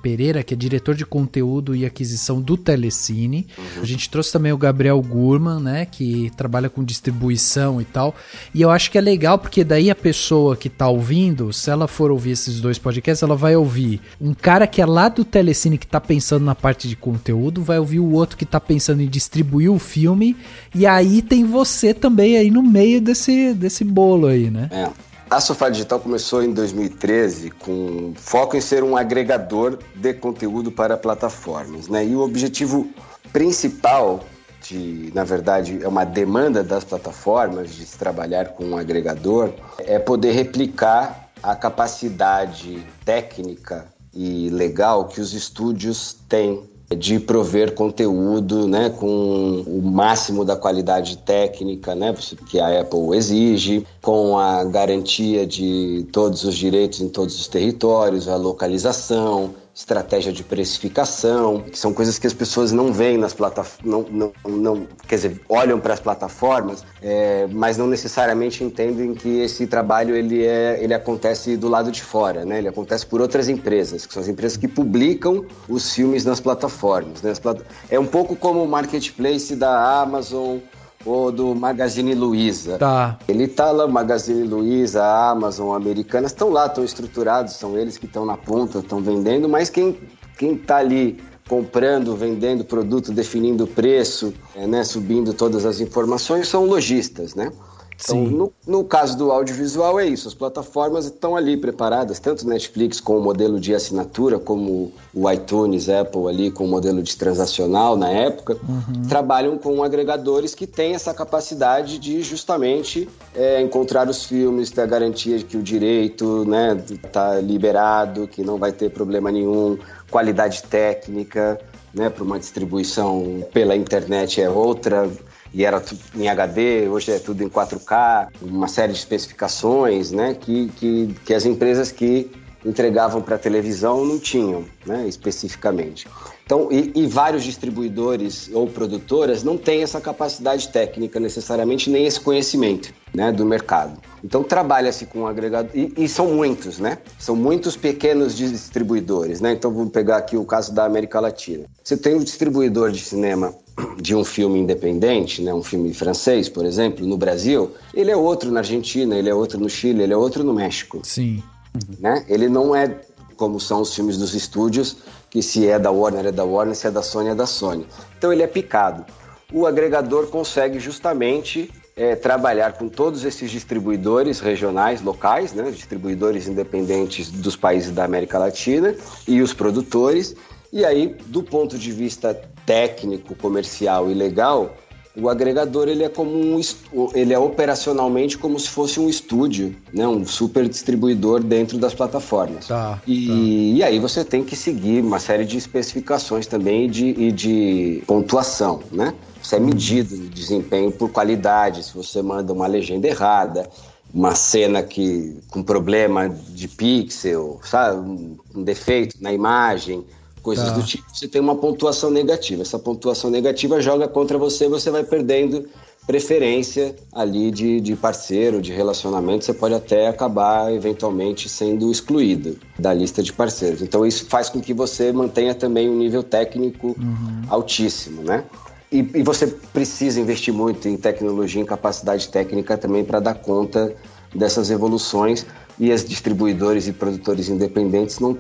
Pereira, que é diretor de conteúdo e aquisição do Telecine. A gente trouxe também o Gabriel Gurman, né, que trabalha com distribuição e tal. E eu acho que é legal porque daí a pessoa que tá ouvindo, se ela for ouvir esses dois podcasts, ela vai ouvir um cara que é lá do Telecine que tá pensando na parte de conteúdo, vai ouvir o outro que tá pensando em distribuir o filme, e aí tem você também aí no meio desse bolo aí, né? A Sofá Digital começou em 2013 com foco em ser um agregador de conteúdo para plataformas, né? E o objetivo principal, na verdade, é uma demanda das plataformas de se trabalhar com um agregador, é poder replicar a capacidade técnica e legal que os estúdios têm de prover conteúdo, né, com o máximo da qualidade técnica, né, que a Apple exige, com a garantia de todos os direitos em todos os territórios, a localização, estratégia de precificação, que são coisas que as pessoas não veem nas plataformas, quer dizer, olham para as plataformas, mas não necessariamente entendem que esse trabalho ele acontece do lado de fora, né? Ele acontece por outras empresas, que são as empresas que publicam os filmes nas plataformas, né? É um pouco como o marketplace da Amazon ou do Magazine Luiza. Tá. Ele tá lá, Magazine Luiza, a Amazon, Americanas, estão lá, estão estruturados, são eles que estão na ponta, estão vendendo, mas quem tá ali comprando, vendendo produto, definindo o preço, né, subindo todas as informações, são lojistas, né? Então, no caso do audiovisual é isso, as plataformas estão ali preparadas, tanto Netflix com o modelo de assinatura, como o iTunes, Apple ali com o modelo de transacional na época, trabalham com agregadores que têm essa capacidade de justamente encontrar os filmes, ter a garantia de que o direito, né, tá liberado, que não vai ter problema nenhum, qualidade técnica, né, para uma distribuição pela internet é outra, e era tudo em HD, hoje é tudo em 4K, uma série de especificações, né, que as empresas que entregavam para a televisão não tinham, né, especificamente. Então, e vários distribuidores ou produtoras não têm essa capacidade técnica necessariamente, nem esse conhecimento, né, do mercado. Então, trabalha-se com agregador, e são muitos, né? São muitos pequenos distribuidores, né? Então, vamos pegar aqui o caso da América Latina. Você tem um distribuidor de cinema de um filme independente, né, um filme francês, por exemplo, no Brasil, ele é outro na Argentina, ele é outro no Chile, ele é outro no México. Sim. Né? Ele não é como são os filmes dos estúdios, que se é da Warner, se é da Sony, é da Sony. Então ele é picado. O agregador consegue justamente trabalhar com todos esses distribuidores regionais, locais, né, distribuidores independentes dos países da América Latina e os produtores. E aí, do ponto de vista técnico, comercial e legal, o agregador ele é como ele é operacionalmente como se fosse um estúdio, né? Um super distribuidor dentro das plataformas. E aí você tem que seguir uma série de especificações também e de pontuação, né? Você é medido de desempenho por qualidade, se você manda uma legenda errada, uma cena com problema de pixel, sabe? Um defeito na imagem, coisas do tipo, você tem uma pontuação negativa. Essa pontuação negativa joga contra você, você vai perdendo preferência ali de parceiro, de relacionamento, você pode até acabar eventualmente sendo excluído da lista de parceiros. Então isso faz com que você mantenha também um nível técnico altíssimo, né? E você precisa investir muito em tecnologia, em capacidade técnica também para dar conta dessas evoluções. E os distribuidores e produtores independentes não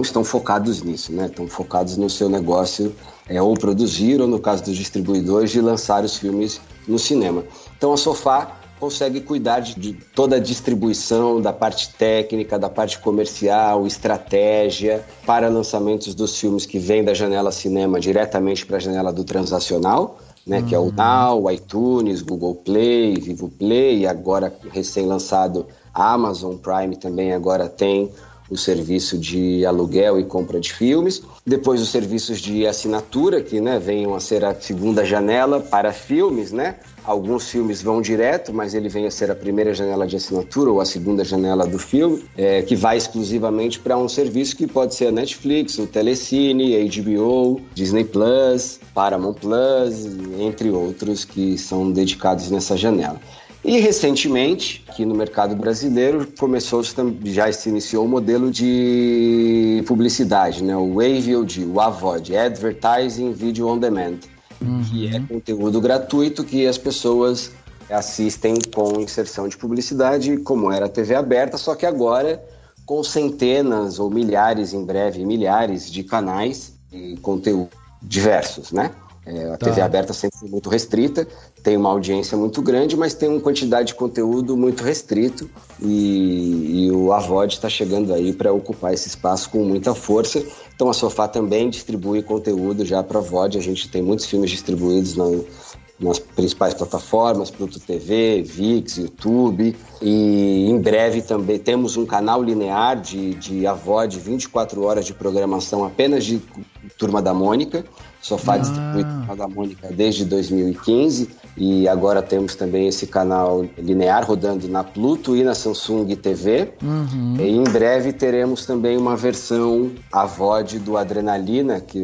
estão focados nisso, né? Estão focados no seu negócio, ou produzir, ou no caso dos distribuidores, de lançar os filmes no cinema. Então a Sofá consegue cuidar de toda a distribuição, da parte técnica, da parte comercial, estratégia, para lançamentos dos filmes que vêm da janela cinema diretamente para a janela do transacional, né, que é o Now, o iTunes, Google Play, Vivo Play, e agora recém-lançado a Amazon Prime também agora tem o serviço de aluguel e compra de filmes. Depois os serviços de assinatura, que, né, venham a ser a segunda janela para filmes, né? Alguns filmes vão direto, mas ele vem a ser a primeira janela de assinatura ou a segunda janela do filme, que vai exclusivamente para um serviço que pode ser a Netflix, o Telecine, a HBO, Disney Plus, Paramount Plus, entre outros que são dedicados nessa janela. E recentemente, aqui no mercado brasileiro, já se iniciou um modelo de publicidade, né? O AVOD, o AVOD, Advertising Video On Demand, que é conteúdo gratuito que as pessoas assistem com inserção de publicidade, como era a TV aberta, só que agora com centenas ou milhares, em breve, milhares de canais e conteúdo diversos, né? A TV aberta sempre foi muito restrita, tem uma audiência muito grande, mas tem uma quantidade de conteúdo muito restrito e o AVOD está chegando aí para ocupar esse espaço com muita força. Então a Sofá também distribui conteúdo já para AVOD, a gente tem muitos filmes distribuídos nas principais plataformas, Pluto TV, ViX, YouTube, e em breve também temos um canal linear de AVOD, 24 horas de programação apenas de Turma da Mônica. Sofá distribui Turma da Mônica desde 2015 e agora temos também esse canal linear rodando na Pluto e na Samsung TV. E em breve teremos também uma versão AVOD do Adrenalina, que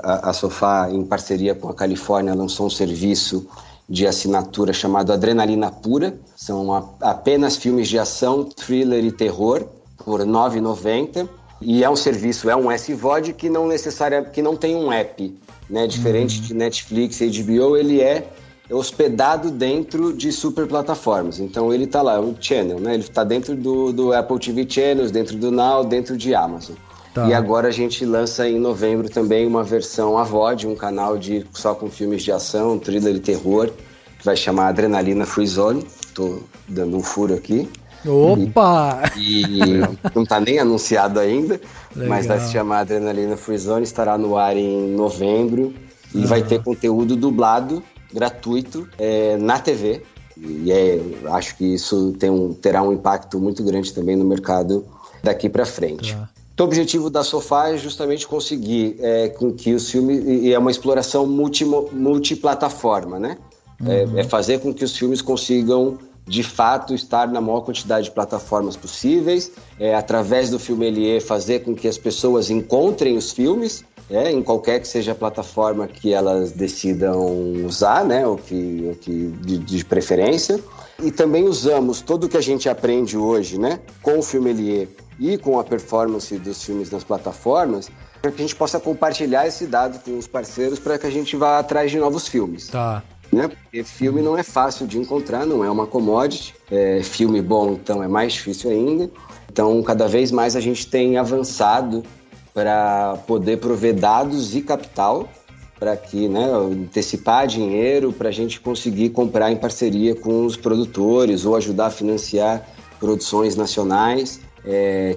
a Sofá, em parceria com a Califórnia, lançou um serviço de assinatura chamado Adrenalina Pura. São apenas filmes de ação, thriller e terror por R$ 9,90. E é um serviço, é um SVOD que não tem um app, né? Diferente de Netflix e HBO, ele é hospedado dentro de super plataformas. Então ele está lá, o channel, né? Ele está dentro do Apple TV Channels, dentro do Now, dentro de Amazon. E agora a gente lança em novembro também uma versão AVOD, um canal só com filmes de ação, thriller e terror, que vai chamar Adrenalina Free Zone. tô dando um furo aqui. Opa! E não tá nem anunciado ainda, Legal. Mas vai se chamar Adrenalina Free Zone, estará no ar em novembro e vai ter conteúdo dublado, gratuito, na TV. E acho que isso terá um impacto muito grande também no mercado daqui para frente. Tá. Então, o objetivo da Sofá é justamente conseguir com que os filmes... E é uma exploração multiplataforma, né? É fazer com que os filmes consigam, de fato, estar na maior quantidade de plataformas possíveis. Através do Filmelier, fazer com que as pessoas encontrem os filmes, em qualquer que seja a plataforma que elas decidam usar, né? De preferência. E também usamos tudo que a gente aprende hoje, né? Com o Filmelier e com a performance dos filmes nas plataformas, para que a gente possa compartilhar esse dado com os parceiros para que a gente vá atrás de novos filmes. Tá. Né? Porque filme não é fácil de encontrar, não é uma commodity. Filme bom, então, é mais difícil ainda. Então, cada vez mais a gente tem avançado para poder prover dados e capital para que, né, antecipar dinheiro para a gente conseguir comprar em parceria com os produtores ou ajudar a financiar produções nacionais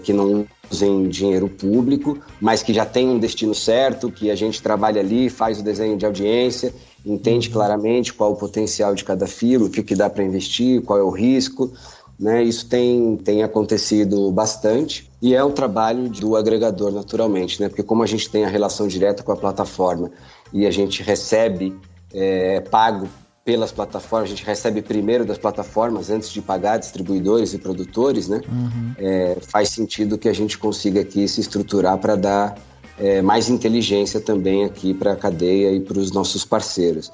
que não usem dinheiro público, mas que já tem um destino certo, que a gente trabalha ali, faz o desenho de audiência, entende claramente qual o potencial de cada filme, o que dá para investir, qual é o risco, né? Isso tem acontecido bastante e é um trabalho do agregador, naturalmente, né? Porque como a gente tem a relação direta com a plataforma e a gente recebe pago pelas plataformas, a gente recebe primeiro das plataformas antes de pagar distribuidores e produtores, né? Faz sentido que a gente consiga aqui se estruturar para dar mais inteligência também aqui para a cadeia e para os nossos parceiros.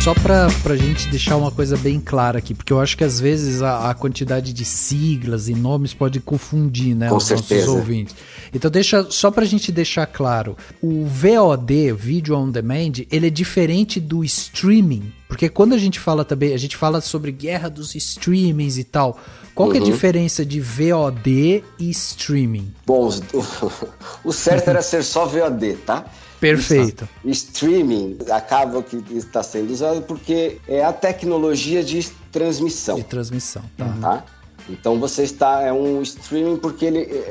Só pra gente deixar uma coisa bem clara aqui, porque eu acho que às vezes a quantidade de siglas e nomes pode confundir, né, os nossos ouvintes. Então só pra gente deixar claro, o VOD, Video On Demand, ele é diferente do streaming, porque quando a gente fala também, a gente fala sobre guerra dos streamings e tal. Qual que é a diferença de VOD e streaming? Bom, o certo era ser só VOD, tá? Perfeito. Streaming acaba que está sendo usado porque é a tecnologia de transmissão. De transmissão, tá? Então você é um streaming porque ele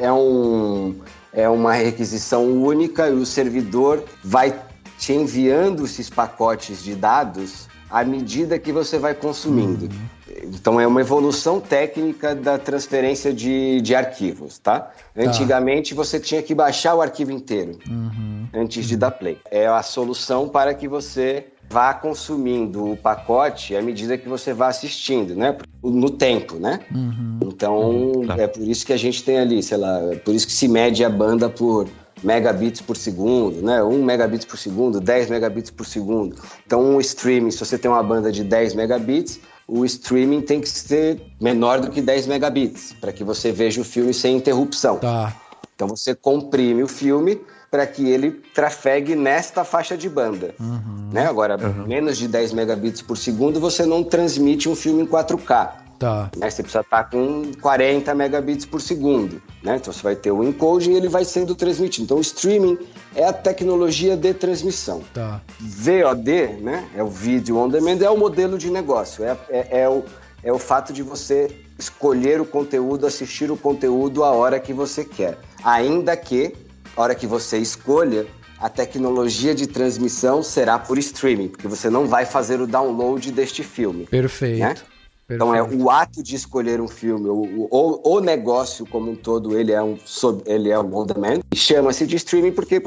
é uma requisição única e o servidor vai te enviando esses pacotes de dados à medida que você vai consumindo. Então é uma evolução técnica da transferência de arquivos, tá? Antigamente você tinha que baixar o arquivo inteiro antes de dar play. É a solução para que você vá consumindo o pacote à medida que você vá assistindo, né? No tempo, né? Então é por isso que a gente tem ali, sei lá, por isso que se mede a banda por megabits por segundo, né? 1 megabits por segundo, 10 megabits por segundo. Então o streaming, se você tem uma banda de 10 megabits, o streaming tem que ser menor do que 10 megabits, para que você veja o filme sem interrupção. Tá. Então você comprime o filme para que ele trafegue nesta faixa de banda. Né? Agora, menos de 10 megabits por segundo, você não transmite um filme em 4K. Tá. Né? Você precisa estar com 40 megabits por segundo. Né? Então você vai ter o encoding e ele vai sendo transmitido. Então o streaming é a tecnologia de transmissão. Tá. VOD, né? É o Video On Demand, é o modelo de negócio. É o fato de você escolher o conteúdo, assistir o conteúdo a hora que você quer. Ainda que, a hora que você escolha, a tecnologia de transmissão será por streaming, porque você não vai fazer o download deste filme. Perfeito. Né? Então o ato de escolher um filme, o negócio como um todo, ele é um on demand. Chama-se de streaming porque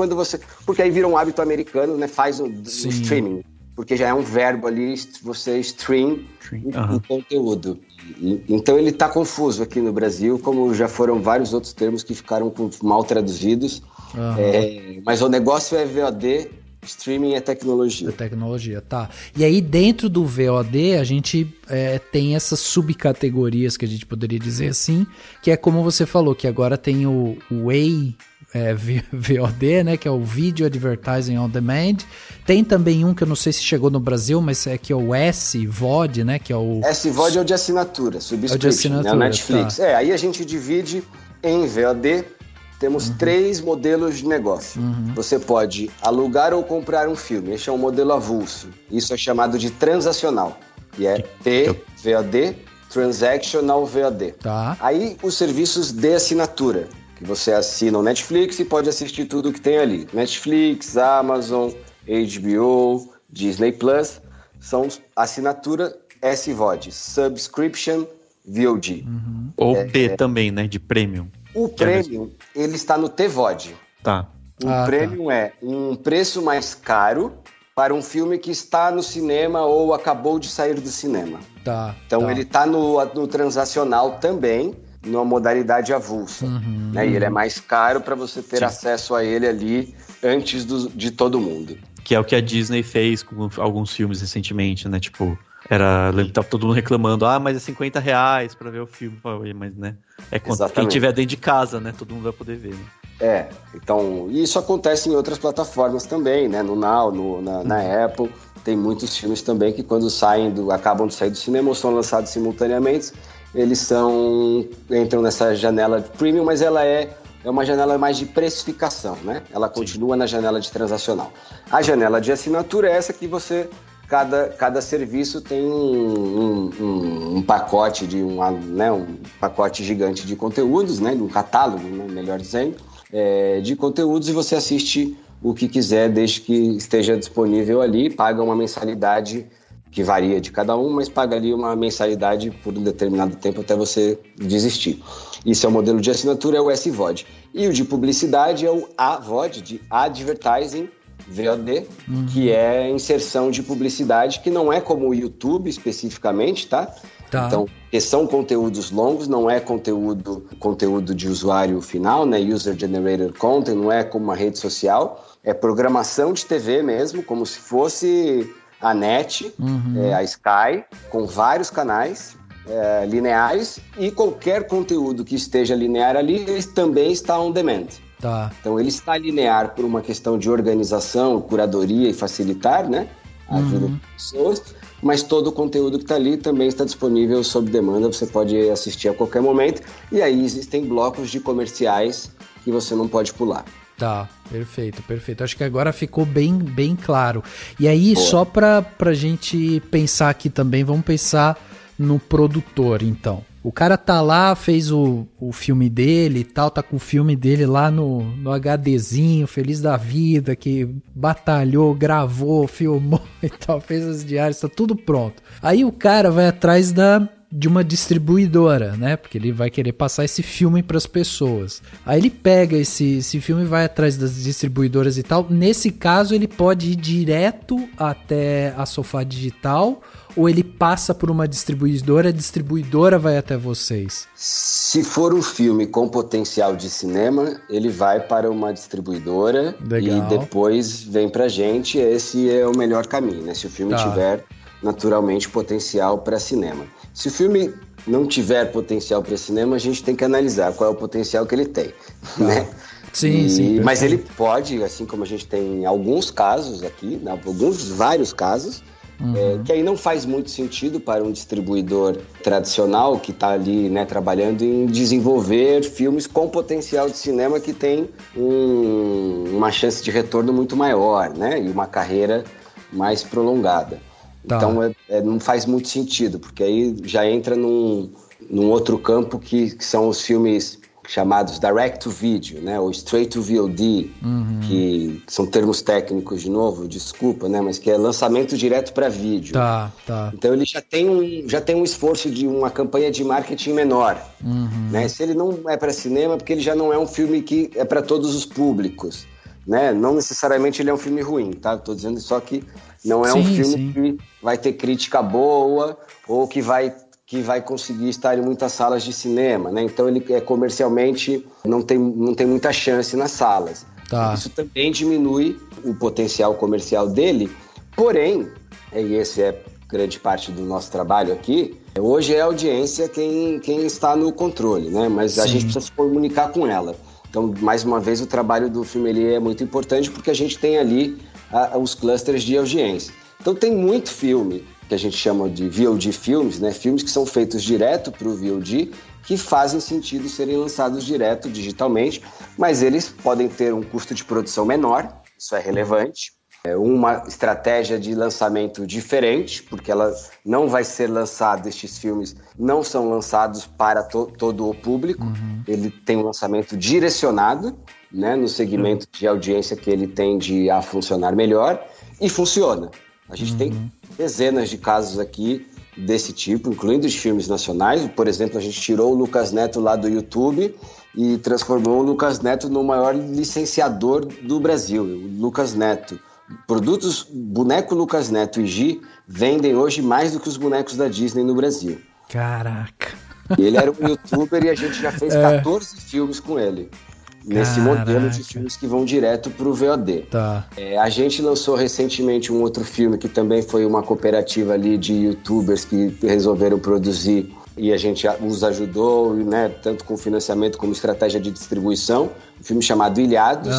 aí vira um hábito americano, né? Faz o streaming, porque já é um verbo ali, você stream o conteúdo. Então ele está confuso aqui no Brasil, como já foram vários outros termos que ficaram mal traduzidos. Mas o negócio é VOD. Streaming é tecnologia. É tecnologia, tá. E aí dentro do VOD a gente tem essas subcategorias que a gente poderia dizer assim, que é como você falou, que agora tem o VOD, né? Que é o Video Advertising on Demand. Tem também um que eu não sei se chegou no Brasil, mas que é o SVOD, né? Que é o... SVOD é o de assinatura, subscription, é o de assinatura, né? O Netflix. Tá. Aí a gente divide em VOD. Temos 3 modelos de negócio. Você pode alugar ou comprar um filme. Esse é um modelo avulso. Isso é chamado de transacional. E é TVOD, Transactional VOD. Tá. Aí os serviços de assinatura, que você assina o Netflix e pode assistir tudo que tem ali. Netflix, Amazon, HBO, Disney Plus, são assinatura SVOD, Subscription VOD. Ou P também, né? De Premium. O Premium, ele está no TVOD. Tá. O Premium é um preço mais caro para um filme que está no cinema ou acabou de sair do cinema. Tá. Então ele está no transacional também, numa modalidade avulsa. Né? E ele é mais caro para você ter acesso a ele ali antes de todo mundo. Que é o que a Disney fez com alguns filmes recentemente, né? Tipo, tava todo mundo reclamando, mas é R$50 pra ver o filme. Mas, né? É quem tiver dentro de casa, né? Todo mundo vai poder ver, né? Então, isso acontece em outras plataformas também, né? No Now, na Apple, tem muitos filmes também que quando acabam de sair do cinema ou são lançados simultaneamente, eles entram nessa janela de premium, mas ela é uma janela mais de precificação, né? Ela continua na janela de transacional. A janela de assinatura é essa que cada serviço tem um pacote um pacote gigante de conteúdos, né? Um catálogo, né? Melhor dizendo, de conteúdos, e você assiste o que quiser desde que esteja disponível ali, paga uma mensalidade que varia de cada um, mas paga ali uma mensalidade por um determinado tempo até você desistir. Isso é o modelo de assinatura, é o SVOD. E o de publicidade é o AVOD, de Advertising VOD, que é inserção de publicidade, que não é como o YouTube especificamente, tá? Então, que são conteúdos longos, não é conteúdo de usuário final, né? User-generated content, não é como uma rede social, é programação de TV mesmo, como se fosse a NET, a Sky, com vários canais lineares, e qualquer conteúdo que esteja linear ali, ele também está on demand. Tá. Então ele está linear por uma questão de organização, curadoria e facilitar, né, a vida das pessoas, mas todo o conteúdo que está ali também está disponível sob demanda, você pode assistir a qualquer momento, e aí existem blocos de comerciais que você não pode pular. Tá, perfeito. Acho que agora ficou bem claro. E aí, só pra gente pensar aqui também, vamos pensar no produtor, então. O cara tá lá, fez o filme dele e tal, tá com o filme dele lá no HDzinho, feliz da vida, que batalhou, gravou, filmou e tal, fez as diárias, tá tudo pronto. Aí o cara vai atrás de uma distribuidora, né? Porque ele vai querer passar esse filme para as pessoas. Aí ele pega esse filme e vai atrás das distribuidoras e tal. Nesse caso, ele pode ir direto até a Sofá Digital, ou ele passa por uma distribuidora, a distribuidora vai até vocês? Se for um filme com potencial de cinema, ele vai para uma distribuidora. Legal. E depois vem pra gente. Esse é o melhor caminho, né? Se o filme tiver naturalmente potencial para cinema. Se o filme não tiver potencial para cinema, a gente tem que analisar qual é o potencial que ele tem, né? Sim. Mas ele pode, assim como a gente tem alguns casos aqui, né? Vários casos, que aí não faz muito sentido para um distribuidor tradicional que está ali, né, trabalhando em desenvolver filmes com potencial de cinema que tem uma chance de retorno muito maior, né? E uma carreira mais prolongada. Então não faz muito sentido, porque aí já entra num outro campo que são os filmes chamados Direct to Video, né, ou Straight to VOD, que são termos técnicos de novo, desculpa, né, mas que é lançamento direto para vídeo. Tá. Então ele já tem um esforço de uma campanha de marketing menor, né? Se ele não é para cinema, porque ele já não é um filme que é para todos os públicos, né? Não necessariamente ele é um filme ruim, tá? Tô dizendo só que não é um filme que vai ter crítica boa ou que vai conseguir estar em muitas salas de cinema, né? Então ele comercialmente não tem muita chance nas salas. Isso também diminui o potencial comercial dele, porém, e esse é grande parte do nosso trabalho aqui, hoje é a audiência quem está no controle, né? Mas a gente precisa se comunicar com ela. Então, mais uma vez, o trabalho do filme ele é muito importante porque a gente tem ali os clusters de audiência. Então, tem muito filme que a gente chama de VOD filmes, né? Filmes que são feitos direto para o VOD, que fazem sentido serem lançados direto digitalmente, mas eles podem ter um custo de produção menor, isso é relevante. É uma estratégia de lançamento diferente, porque ela não vai ser lançada, estes filmes não são lançados para todo o público, ele tem um lançamento direcionado, né, no segmento de audiência que ele tende a funcionar melhor, e funciona. A gente tem dezenas de casos aqui desse tipo, incluindo os filmes nacionais. Por exemplo, a gente tirou o Lucas Neto lá do YouTube e transformou o Lucas Neto no maior licenciador do Brasil. O Lucas Neto. Produtos boneco Lucas Neto e Gi vendem hoje mais do que os bonecos da Disney no Brasil. Caraca! Ele era um youtuber e a gente já fez 14 filmes com ele. Nesse modelo de filmes que vão direto para o VOD. Tá. A gente lançou recentemente um outro filme que também foi uma cooperativa ali de youtubers que resolveram produzir e a gente os ajudou, né, tanto com financiamento como estratégia de distribuição. Um filme chamado Ilhados.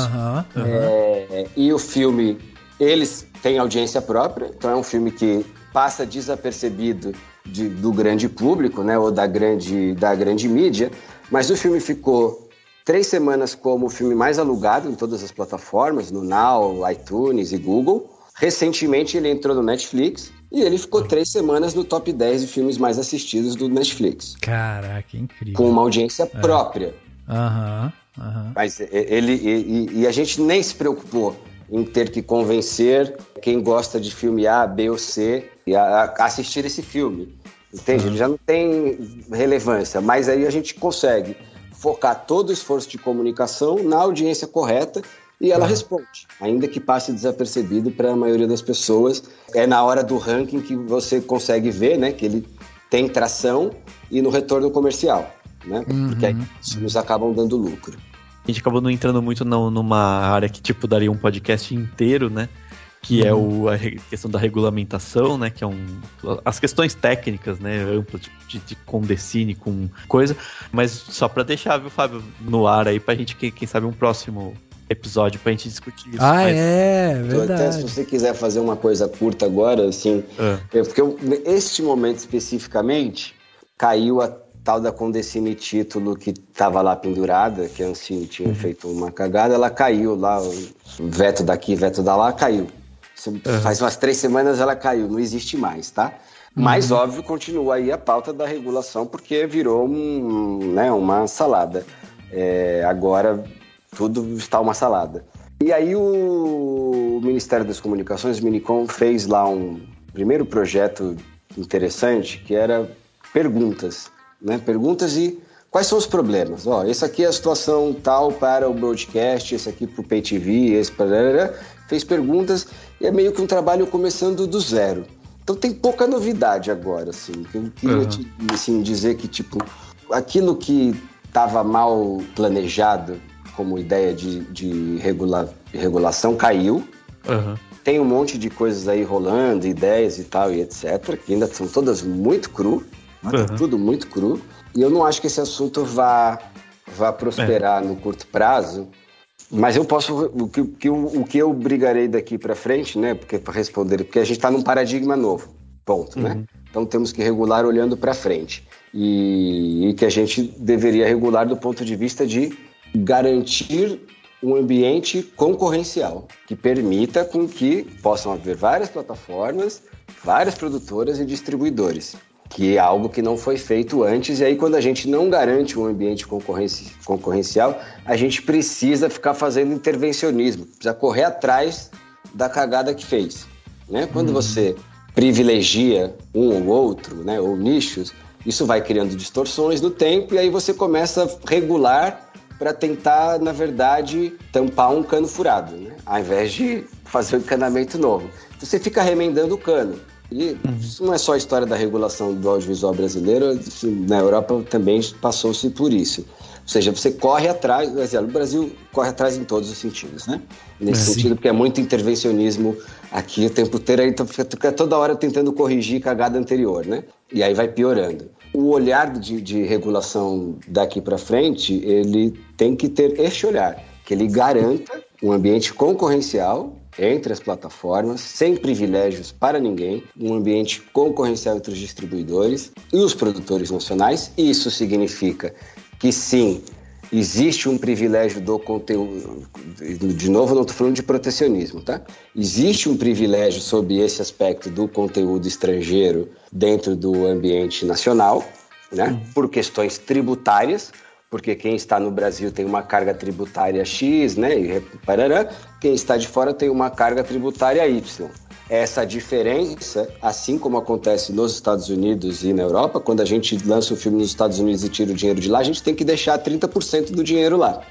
E o filme, eles têm audiência própria, então é um filme que passa desapercebido do grande público, né, ou da grande mídia, mas o filme ficou 3 semanas como o filme mais alugado em todas as plataformas, no Now, iTunes e Google. Recentemente ele entrou no Netflix e ele ficou 3 semanas no top 10 de filmes mais assistidos do Netflix. Caraca, incrível. Com uma audiência própria. Mas e a gente nem se preocupou em ter que convencer quem gosta de filme A, B ou C a assistir esse filme. Entende? Ele já não tem relevância, mas aí a gente consegue focar todo o esforço de comunicação na audiência correta e ela responde, ainda que passe desapercebido para a maioria das pessoas. É na hora do ranking que você consegue ver, né, que ele tem tração e no retorno comercial, né, porque aí os filmes acabam dando lucro. A gente acabou não entrando muito numa área que tipo daria um podcast inteiro, né? Que é a questão da regulamentação, né? Que é as questões técnicas, né? Amplas de Condecine com coisa. Mas só pra deixar, viu, Fábio, no ar aí pra gente, quem sabe, um próximo episódio pra gente discutir isso. Verdade. Até se você quiser fazer uma coisa curta agora, assim... Porque este momento especificamente caiu a tal da Condecine título que tava lá pendurada, que a Ancine tinha feito uma cagada, ela caiu lá, o veto daqui, veto da lá, caiu. Faz umas 3 semanas ela caiu, não existe mais, tá? Mas, óbvio, continua aí a pauta da regulação, porque virou uma salada. Agora, tudo está uma salada. E aí o Ministério das Comunicações, o Minicom, fez lá um primeiro projeto interessante, que era perguntas, né? Perguntas e quais são os problemas? Esse aqui é a situação tal para o broadcast, esse aqui para o Pay TV, esse para... Fez perguntas e é meio que um trabalho começando do zero. Então tem pouca novidade agora, assim. Eu queria dizer que, tipo, aquilo que estava mal planejado como ideia de regulação caiu. Tem um monte de coisas aí rolando, ideias e tal, e etc., que ainda são todas muito cru, tudo muito cru. E eu não acho que esse assunto vá prosperar no curto prazo. Mas eu posso, o que eu brigarei daqui para frente, né, para responder, porque a gente está num paradigma novo, ponto, né? Então temos que regular olhando para frente e que a gente deveria regular do ponto de vista de garantir um ambiente concorrencial que permita com que possam haver várias plataformas, várias produtoras e distribuidores, que é algo que não foi feito antes. E aí, quando a gente não garante um ambiente concorrencial, a gente precisa ficar fazendo intervencionismo, precisa correr atrás da cagada que fez, né? Quando você privilegia um ou outro, né, ou nichos, isso vai criando distorções no tempo e aí você começa a regular para tentar, na verdade, tampar um cano furado, né? Ao invés de fazer um encanamento novo. Então, você fica remendando o cano. E isso não é só a história da regulação do audiovisual brasileiro, na Europa também passou-se por isso. Ou seja, você corre atrás, o Brasil corre atrás em todos os sentidos, né? Nesse sentido, porque é muito intervencionismo aqui o tempo inteiro, aí então fica toda hora tentando corrigir cagada anterior, né? E aí vai piorando. O olhar de regulação daqui para frente, ele tem que ter este olhar, que ele garanta um ambiente concorrencial entre as plataformas, sem privilégios para ninguém, um ambiente concorrencial entre os distribuidores e os produtores nacionais. Isso significa que sim, existe um privilégio do conteúdo. De novo, não estou falando de protecionismo, tá? Existe um privilégio sob esse aspecto do conteúdo estrangeiro dentro do ambiente nacional, né? Por questões tributárias, porque quem está no Brasil tem uma carga tributária X, né? E parará, quem está de fora tem uma carga tributária Y. Essa diferença, assim como acontece nos Estados Unidos e na Europa, quando a gente lança um filme nos Estados Unidos e tira o dinheiro de lá, a gente tem que deixar 30% do dinheiro lá.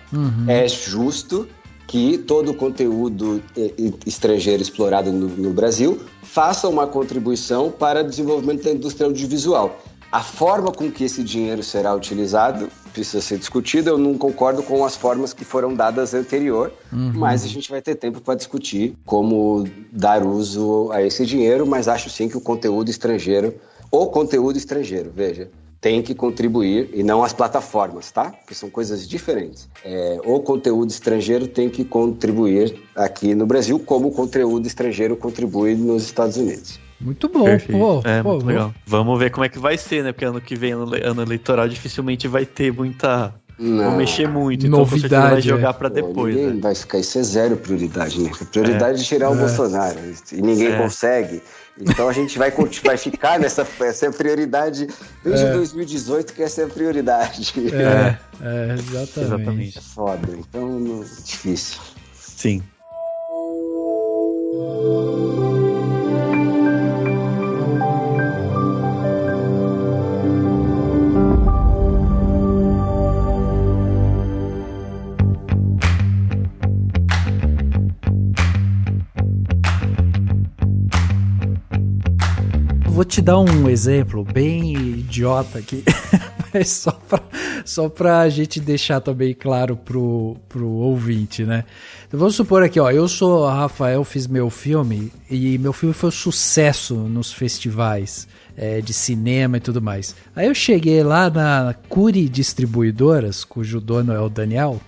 É justo que todo o conteúdo estrangeiro explorado no Brasil faça uma contribuição para o desenvolvimento da indústria audiovisual. A forma com que esse dinheiro será utilizado precisa ser discutida. Eu não concordo com as formas que foram dadas anterior, mas a gente vai ter tempo para discutir como dar uso a esse dinheiro, mas acho sim que o conteúdo estrangeiro, veja, tem que contribuir, e não as plataformas, tá? Porque são coisas diferentes. O conteúdo estrangeiro tem que contribuir aqui no Brasil, como o conteúdo estrangeiro contribui nos Estados Unidos. Muito bom. Muito legal. Vamos ver como é que vai ser, né? Porque ano que vem, ano eleitoral, dificilmente vai ter muita... Vou mexer muito, então novidade, com certeza vai jogar pra depois. Ninguém né? vai ficar, isso é zero prioridade, né? A prioridade é tirar o Bolsonaro, e ninguém consegue. Então a gente vai ficar essa é a prioridade desde 2018, que essa é a prioridade. Exatamente. É foda, então é difícil. Sim. Vou te dar um exemplo bem idiota aqui, mas só pra gente deixar também claro pro ouvinte, né? Então, vamos supor aqui, ó, eu sou a Rafael, fiz meu filme, e meu filme foi um sucesso nos festivais de cinema e tudo mais. Aí eu cheguei lá na Cury Distribuidoras, cujo dono é o Daniel.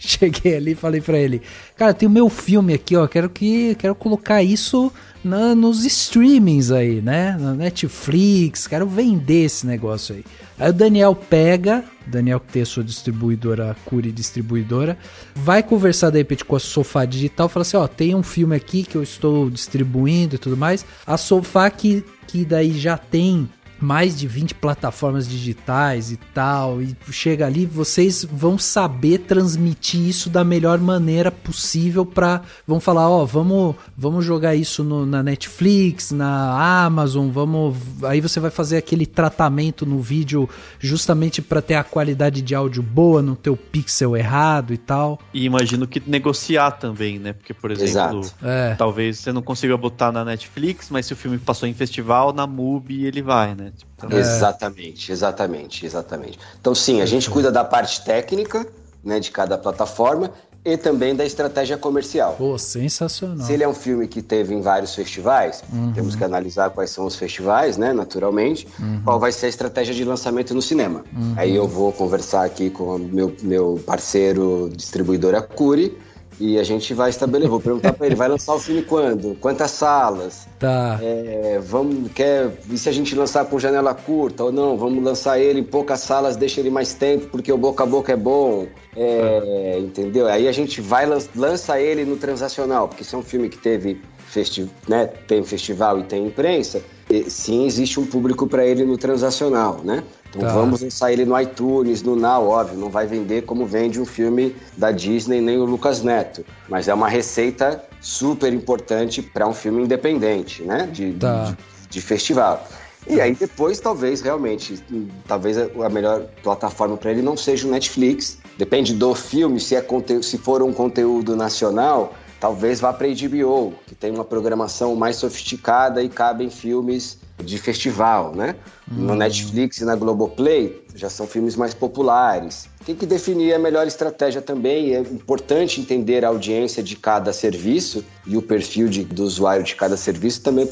Cheguei ali e falei pra ele, cara, tem o meu filme aqui, ó, quero colocar isso nos streamings aí, né, na Netflix, quero vender esse negócio aí. Aí o Daniel que tem a sua distribuidora, a Cury Distribuidora, vai conversar de repente com a Sofá Digital, fala assim, ó, tem um filme aqui que eu estou distribuindo e tudo mais. A Sofá que daí já tem mais de 20 plataformas digitais e tal, e chega ali, vocês vão saber transmitir isso da melhor maneira possível vão falar, ó, vamos jogar isso na Netflix, na Amazon, aí você vai fazer aquele tratamento no vídeo justamente para ter a qualidade de áudio boa, não ter o pixel errado e tal. E imagino que negociar também, né, porque, por exemplo, talvez você não consiga botar na Netflix, mas se o filme passou em festival, na MUBI ele vai, né? Então, exatamente. Então sim, a gente cuida da parte técnica, né, de cada plataforma e também da estratégia comercial. Pô, sensacional. Se ele é um filme que teve em vários festivais, temos que analisar quais são os festivais, né, naturalmente, qual vai ser a estratégia de lançamento no cinema. Aí eu vou conversar aqui com o meu parceiro distribuidor, a Cury, e a gente vai estabelecer, vou perguntar para ele, vai lançar o filme quando? Quantas salas? Tá. E se a gente lançar com janela curta ou não? Vamos lançar ele em poucas salas, deixa ele mais tempo, porque o boca a boca é bom. Entendeu? Aí a gente vai lança ele no transacional, porque se é um filme que teve tem festival e tem imprensa, sim, existe um público para ele no transacional, né? Então vamos lançar ele no iTunes, no Now, óbvio, não vai vender como vende um filme da Disney nem o Lucas Neto, mas é uma receita super importante para um filme independente, né? De festival. E aí depois talvez a melhor plataforma para ele não seja o Netflix, depende do filme, se for um conteúdo nacional, talvez vá para a HBO, que tem uma programação mais sofisticada e cabem filmes de festival, né? No Netflix e na Globoplay já são filmes mais populares. tem que definir a melhor estratégia também. É importante entender a audiência de cada serviço e o perfil do usuário de cada serviço também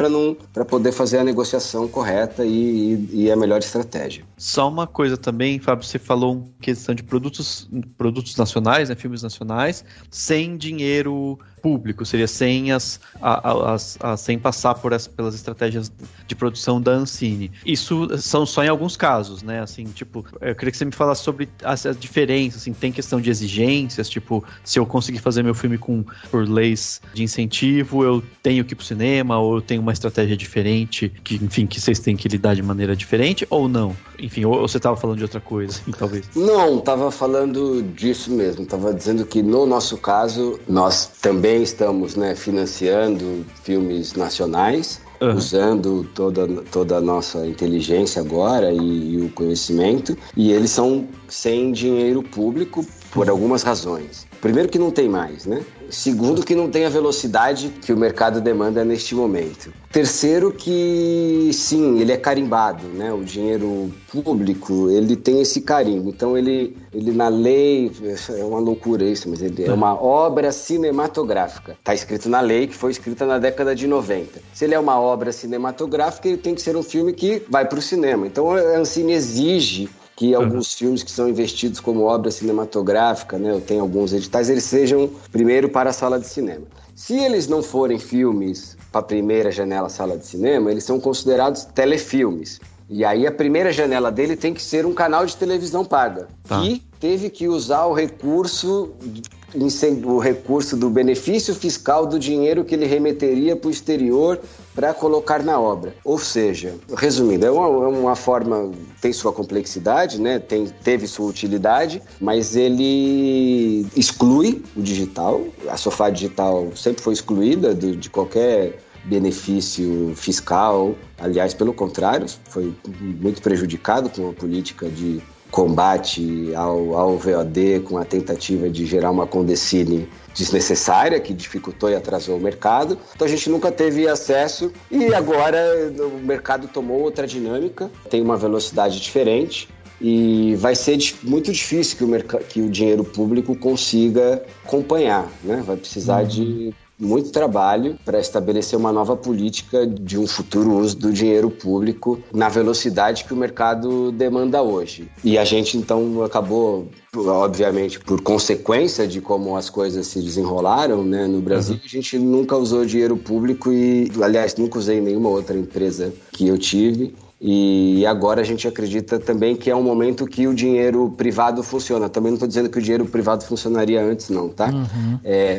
para poder fazer a negociação correta e a melhor estratégia. Só uma coisa também, Fábio, você falou questão de produtos nacionais, né, filmes nacionais, sem dinheiro público, seria sem sem passar pelas estratégias de produção da Ancine. Isso são só em alguns casos, né? Assim, tipo, eu queria que você me falasse sobre as diferenças, assim, tem questão de exigências, tipo, se eu conseguir fazer meu filme por leis de incentivo, eu tenho que ir pro cinema, ou eu tenho uma estratégia diferente, que vocês têm que lidar de maneira diferente, ou não? Enfim, ou você estava falando de outra coisa, assim, talvez. Não, estava falando disso mesmo, estava dizendo que no nosso caso, nós também estamos, né, financiando filmes nacionais, usando toda a nossa inteligência agora e o conhecimento, e eles são sem dinheiro público por algumas razões. Primeiro, que não tem mais, né? Segundo, que não tem a velocidade que o mercado demanda neste momento. Terceiro, que sim, ele é carimbado, né? O dinheiro público, ele tem esse carimbo. Então, ele na lei, é uma loucura isso, mas ele é uma obra cinematográfica. Está escrito na lei, que foi escrita na década de 90. Se ele é uma obra cinematográfica, ele tem que ser um filme que vai para o cinema. Então, a Ancine exige que alguns filmes que são investidos como obra cinematográfica, né, eu tenho alguns editais, eles sejam primeiro para a sala de cinema. Se eles não forem filmes para a primeira janela sala de cinema, eles são considerados telefilmes. E aí a primeira janela dele tem que ser um canal de televisão paga, que teve que usar o recurso do benefício fiscal do dinheiro que ele remeteria para o exterior para colocar na obra. Ou seja, resumindo, é uma forma, tem sua complexidade, né? Teve sua utilidade, mas ele exclui o digital. A Sofá Digital sempre foi excluída de qualquer benefício fiscal. Aliás, pelo contrário, foi muito prejudicado com a política de combate ao VOD, com a tentativa de gerar uma condecine desnecessária, que dificultou e atrasou o mercado. Então a gente nunca teve acesso e agora o mercado tomou outra dinâmica, tem uma velocidade diferente e vai ser muito difícil que o dinheiro público consiga acompanhar, né? Vai precisar de muito trabalho para estabelecer uma nova política de um futuro uso do dinheiro público na velocidade que o mercado demanda hoje. E a gente, então, acabou, obviamente, por consequência de como as coisas se desenrolaram, né, no Brasil, a gente nunca usou dinheiro público e, aliás, nunca usei nenhuma outra empresa que eu tive. E agora a gente acredita também que é um momento que o dinheiro privado funciona. Também não estou dizendo que o dinheiro privado funcionaria antes, não, tá?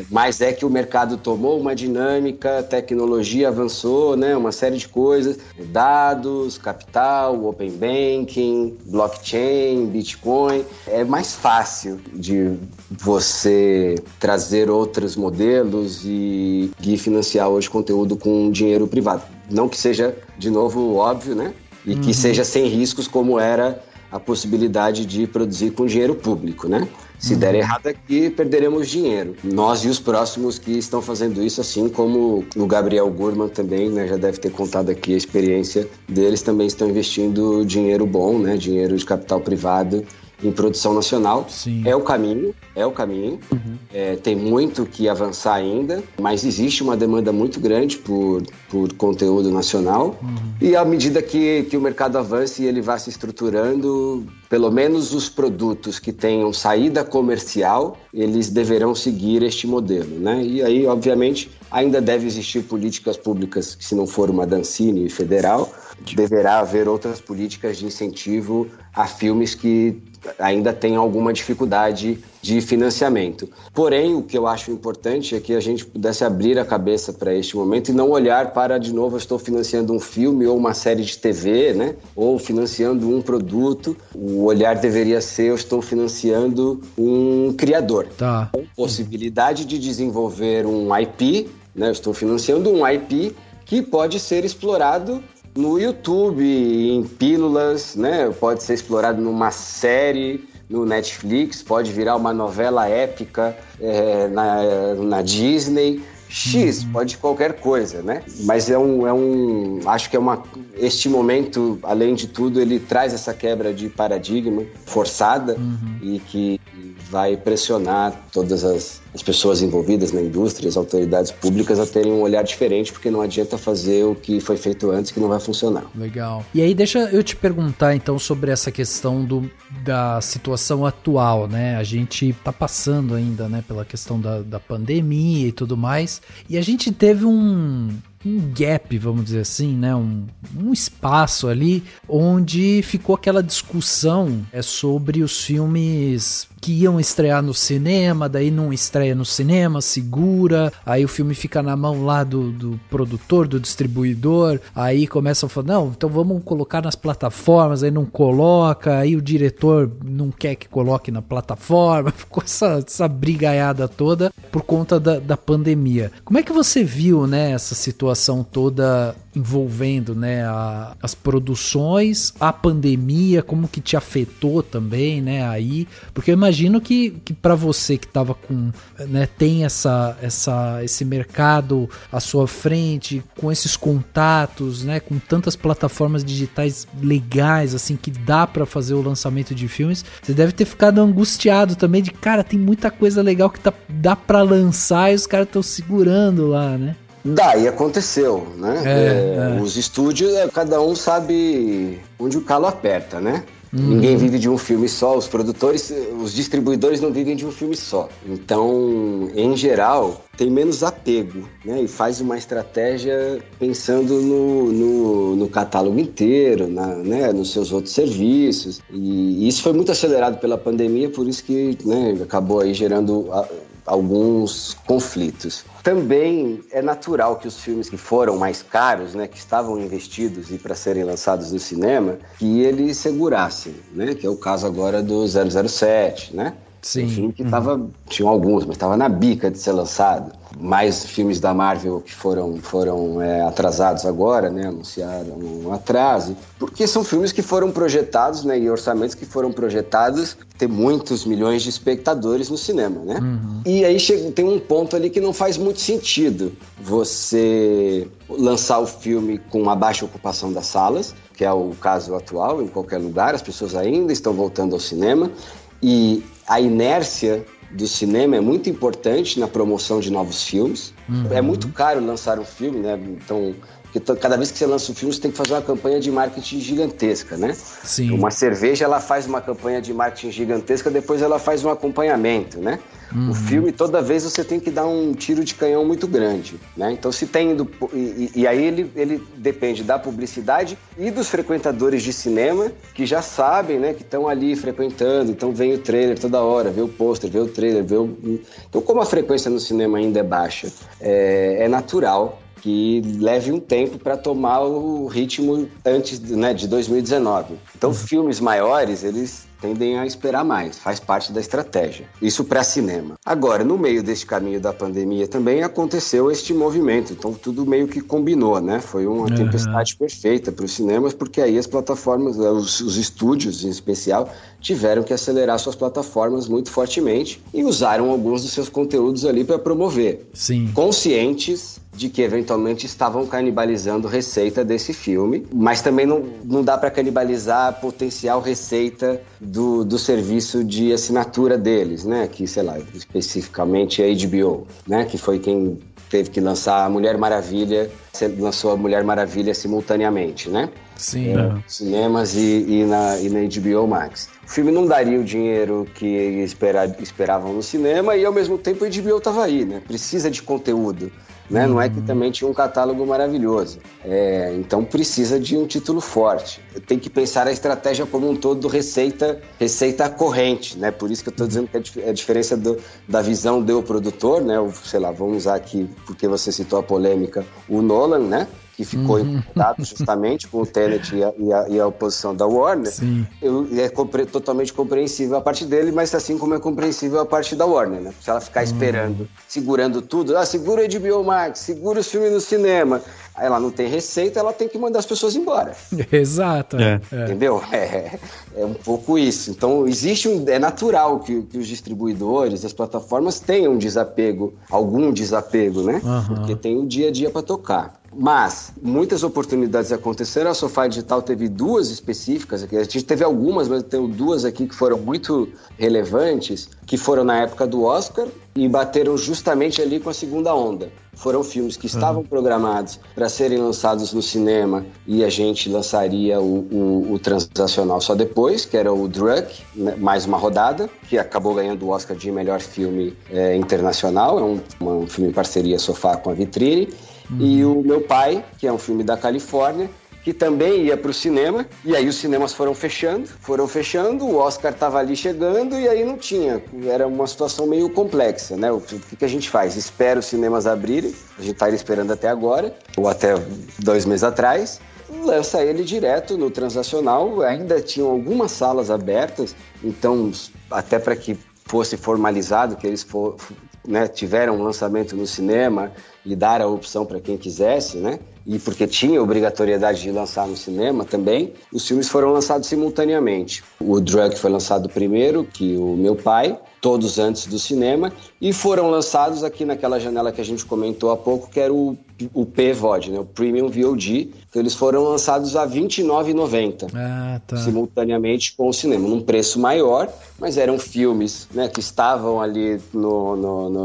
Mas é que o mercado tomou uma dinâmica, a tecnologia avançou, né? Uma série de coisas, dados, capital, open banking, blockchain, Bitcoin. É mais fácil de você trazer outros modelos e financiar hoje conteúdo com dinheiro privado. Não que seja, de novo, óbvio, né? E que seja sem riscos, como era a possibilidade de produzir com dinheiro público, né? Se der errado aqui, perderemos dinheiro. Nós e os próximos que estão fazendo isso, assim como o Gabriel Gurman também, né? Já deve ter contado aqui a experiência deles, também estão investindo dinheiro bom, né? Dinheiro de capital privado em produção nacional. Sim. É o caminho. Tem muito que avançar ainda, mas existe uma demanda muito grande por conteúdo nacional. E à medida que o mercado avance e ele vá se estruturando, pelo menos os produtos que tenham saída comercial, eles deverão seguir este modelo, né? E aí, obviamente, ainda deve existir políticas públicas, se não for uma da Ancine federal, deverá haver outras políticas de incentivo a filmes que ainda têm alguma dificuldade de financiamento. Porém, o que eu acho importante é que a gente pudesse abrir a cabeça para este momento e não olhar para, de novo, eu estou financiando um filme ou uma série de TV, né? Ou financiando um produto. O olhar deveria ser, eu estou financiando um criador. Com possibilidade de desenvolver um IP, né? Eu estou financiando um IP que pode ser explorado no YouTube, em pílulas, né? Pode ser explorado numa série no Netflix, pode virar uma novela épica na Disney. X, pode qualquer coisa, né? Mas acho que este momento, além de tudo, ele traz essa quebra de paradigma forçada e que vai pressionar todas as pessoas envolvidas na indústria, as autoridades públicas a terem um olhar diferente, porque não adianta fazer o que foi feito antes que não vai funcionar. Legal. E aí deixa eu te perguntar então sobre essa questão da situação atual, né? A gente tá passando ainda, né, pela questão da pandemia e tudo mais, e a gente teve um gap, vamos dizer assim, né? Um espaço ali onde ficou aquela discussão sobre os filmes que iam estrear no cinema, daí não estreia no cinema, segura, aí o filme fica na mão lá do produtor, do distribuidor, aí começam a falar, não, então vamos colocar nas plataformas, aí não coloca, aí o diretor não quer que coloque na plataforma, ficou essa brigaiada toda por conta da pandemia. Como é que você viu, né, essa situação toda envolvendo, né, as produções, a pandemia, como que te afetou também, né, aí, porque eu imagino que para você que tava com, né, tem esse mercado à sua frente, com esses contatos, né, com tantas plataformas digitais legais, assim, que dá para fazer o lançamento de filmes, você deve ter ficado angustiado também de, cara, tem muita coisa legal que dá para lançar e os caras estão segurando lá, né? Daí aconteceu, né? Os estúdios, cada um sabe onde o calo aperta, né? Ninguém vive de um filme só, os produtores, os distribuidores não vivem de um filme só. Então, em geral, tem menos apego, né? E faz uma estratégia pensando no catálogo inteiro, né? Nos seus outros serviços. E isso foi muito acelerado pela pandemia, por isso que, né, acabou aí gerando alguns conflitos. Também é natural que os filmes que foram mais caros, né, que estavam investidos e para serem lançados no cinema, que eles segurassem, né, que é o caso agora do 007, né? Sim. Um filme que tinham alguns, mas estava na bica de ser lançado. Mais filmes da Marvel que foram atrasados agora, né? Anunciaram um atraso. Porque são filmes que foram projetados, né? E orçamentos que foram projetados ter muitos milhões de espectadores no cinema, né? E aí tem um ponto ali que não faz muito sentido você lançar o filme com uma baixa ocupação das salas, que é o caso atual em qualquer lugar. As pessoas ainda estão voltando ao cinema e a inércia do cinema é muito importante na promoção de novos filmes. É muito caro lançar um filme, né? Então, porque cada vez que você lança um filme, você tem que fazer uma campanha de marketing gigantesca, né? Sim. Uma cerveja, ela faz uma campanha de marketing gigantesca, depois ela faz um acompanhamento, né? O filme, toda vez você tem que dar um tiro de canhão muito grande, né? Então, se tem... E aí ele depende da publicidade e dos frequentadores de cinema, que já sabem, né? Que estão ali frequentando, então vem o trailer toda hora, vê o pôster, vê o trailer, Então, como a frequência no cinema ainda é baixa, é natural que leve um tempo para tomar o ritmo antes, né, de 2019. Então, filmes maiores, eles tendem a esperar mais, faz parte da estratégia. Isso para cinema. Agora, no meio deste caminho da pandemia também aconteceu este movimento, então tudo meio que combinou, né? Foi uma tempestade perfeita para os cinemas, porque aí as plataformas, os estúdios em especial, tiveram que acelerar suas plataformas muito fortemente e usaram alguns dos seus conteúdos ali para promover. Sim. Conscientes de que eventualmente estavam canibalizando receita desse filme, mas também não dá para canibalizar a potencial receita do serviço de assinatura deles, né? Que, sei lá, especificamente a HBO, né? Que foi quem teve que lançar a Mulher Maravilha, lançou a Mulher Maravilha simultaneamente, né? Sim. Cinemas e na HBO Max. O filme não daria o dinheiro que esperavam no cinema e, ao mesmo tempo, a HBO estava aí, né? Precisa de conteúdo. Né? Não é que também tinha um catálogo maravilhoso. Então precisa de um título forte. Tem que pensar a estratégia como um todo, receita corrente, né? Por isso que eu estou dizendo que a diferença da visão do produtor, né? Sei lá, vamos usar aqui, porque você citou a polêmica, o Nolan, né? que ficou incomodado justamente com o Tenet e a oposição da Warner. Sim. É totalmente compreensível a parte dele, mas assim como é compreensível a parte da Warner, né? Se ela ficar esperando, segurando tudo, segura a HBO Max, segura os filmes no cinema, aí ela não tem receita, ela tem que mandar as pessoas embora. Exato. Entendeu? É um pouco isso. Então, é natural que os distribuidores, as plataformas tenham algum desapego, né? Porque tem o dia a dia para tocar. Mas muitas oportunidades aconteceram. A Sofá Digital teve 2 específicas. A gente teve algumas, mas eu tenho 2 aqui que foram muito relevantes, que foram na época do Oscar e bateram justamente ali com a segunda onda. Foram filmes que estavam programados para serem lançados no cinema e a gente lançaria o transacional só depois, que era o Druk, né, mais uma rodada, que acabou ganhando o Oscar de melhor filme internacional. É um filme em parceria Sofá com a Vitrine. E o Meu Pai, que é um filme da Califórnia, que também ia para o cinema, e aí os cinemas foram fechando, o Oscar estava ali chegando, e aí não tinha, era uma situação meio complexa, né? O que a gente faz? Espera os cinemas abrirem, a gente está esperando até agora, ou até 2 meses atrás, lança ele direto no transacional, ainda tinham algumas salas abertas, então até para que fosse formalizado que eles tiveram um lançamento no cinema e dar a opção para quem quisesse, né? E porque tinha obrigatoriedade de lançar no cinema também, os filmes foram lançados simultaneamente. O Druk foi lançado primeiro, que o Meu Pai, todos antes do cinema, e foram lançados aqui naquela janela que a gente comentou há pouco, que era o PVOD, né? O Premium VOD. Então eles foram lançados a R$ 29,90, simultaneamente com o cinema, num preço maior, mas eram filmes, né, que estavam ali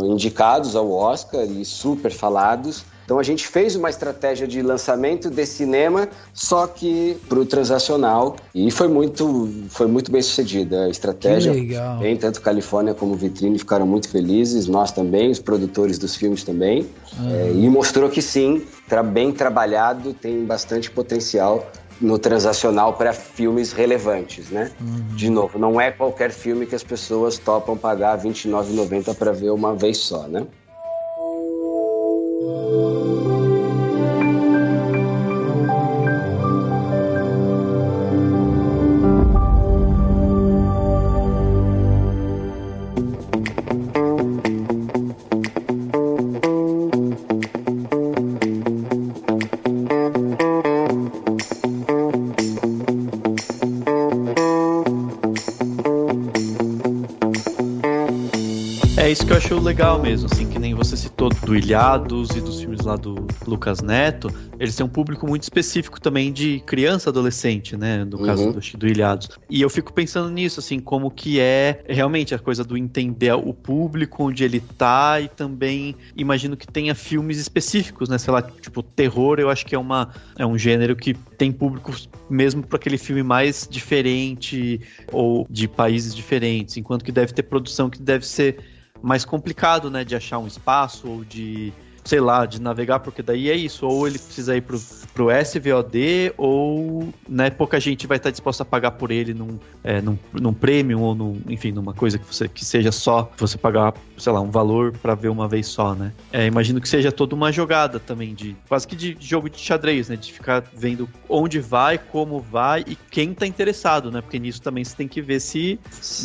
indicados ao Oscar e super falados. Então a gente fez uma estratégia de lançamento de cinema, só que para o transacional, e foi muito bem sucedida a estratégia. Que legal. Tanto Califórnia como Vitrine ficaram muito felizes, nós também, os produtores dos filmes também, e mostrou que sim, bem trabalhado, tem bastante potencial no transacional para filmes relevantes, né? De novo, não é qualquer filme que as pessoas topam pagar R$ 29,90 para ver uma vez só, né? É isso que eu acho legal mesmo, assim, que nem você citou do Ilhados e dos filmes lá do Lucas Neto, eles têm um público muito específico também de criança, adolescente, né, no caso do Ilhados. E eu fico pensando nisso, assim, como que é realmente a coisa do entender o público, onde ele tá, e também imagino que tenha filmes específicos, né, sei lá, tipo, terror, eu acho que é um gênero que tem público mesmo para aquele filme mais diferente ou de países diferentes, enquanto que deve ter produção que deve ser mais complicado, né, de achar um espaço ou de, sei lá, de navegar, porque daí é isso, ou ele precisa ir pro SVOD, ou, né, pouca gente vai estar disposta a pagar por ele num premium, ou enfim, numa coisa que seja só você pagar, sei lá, um valor pra ver uma vez só, né. Imagino que seja toda uma jogada também, quase que de jogo de xadrez, né, de ficar vendo onde vai, como vai e quem tá interessado, né, porque nisso também você tem que ver se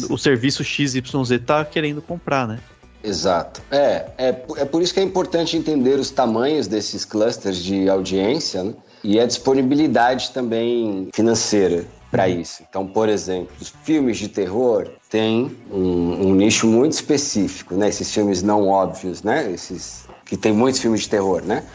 o serviço XYZ tá querendo comprar, né. Exato. É por isso que é importante entender os tamanhos desses clusters de audiência, né? E a disponibilidade também financeira para isso. Então, por exemplo, os filmes de terror têm um nicho muito específico, né? Esses filmes não óbvios, né? Esses que tem muitos filmes de terror, né?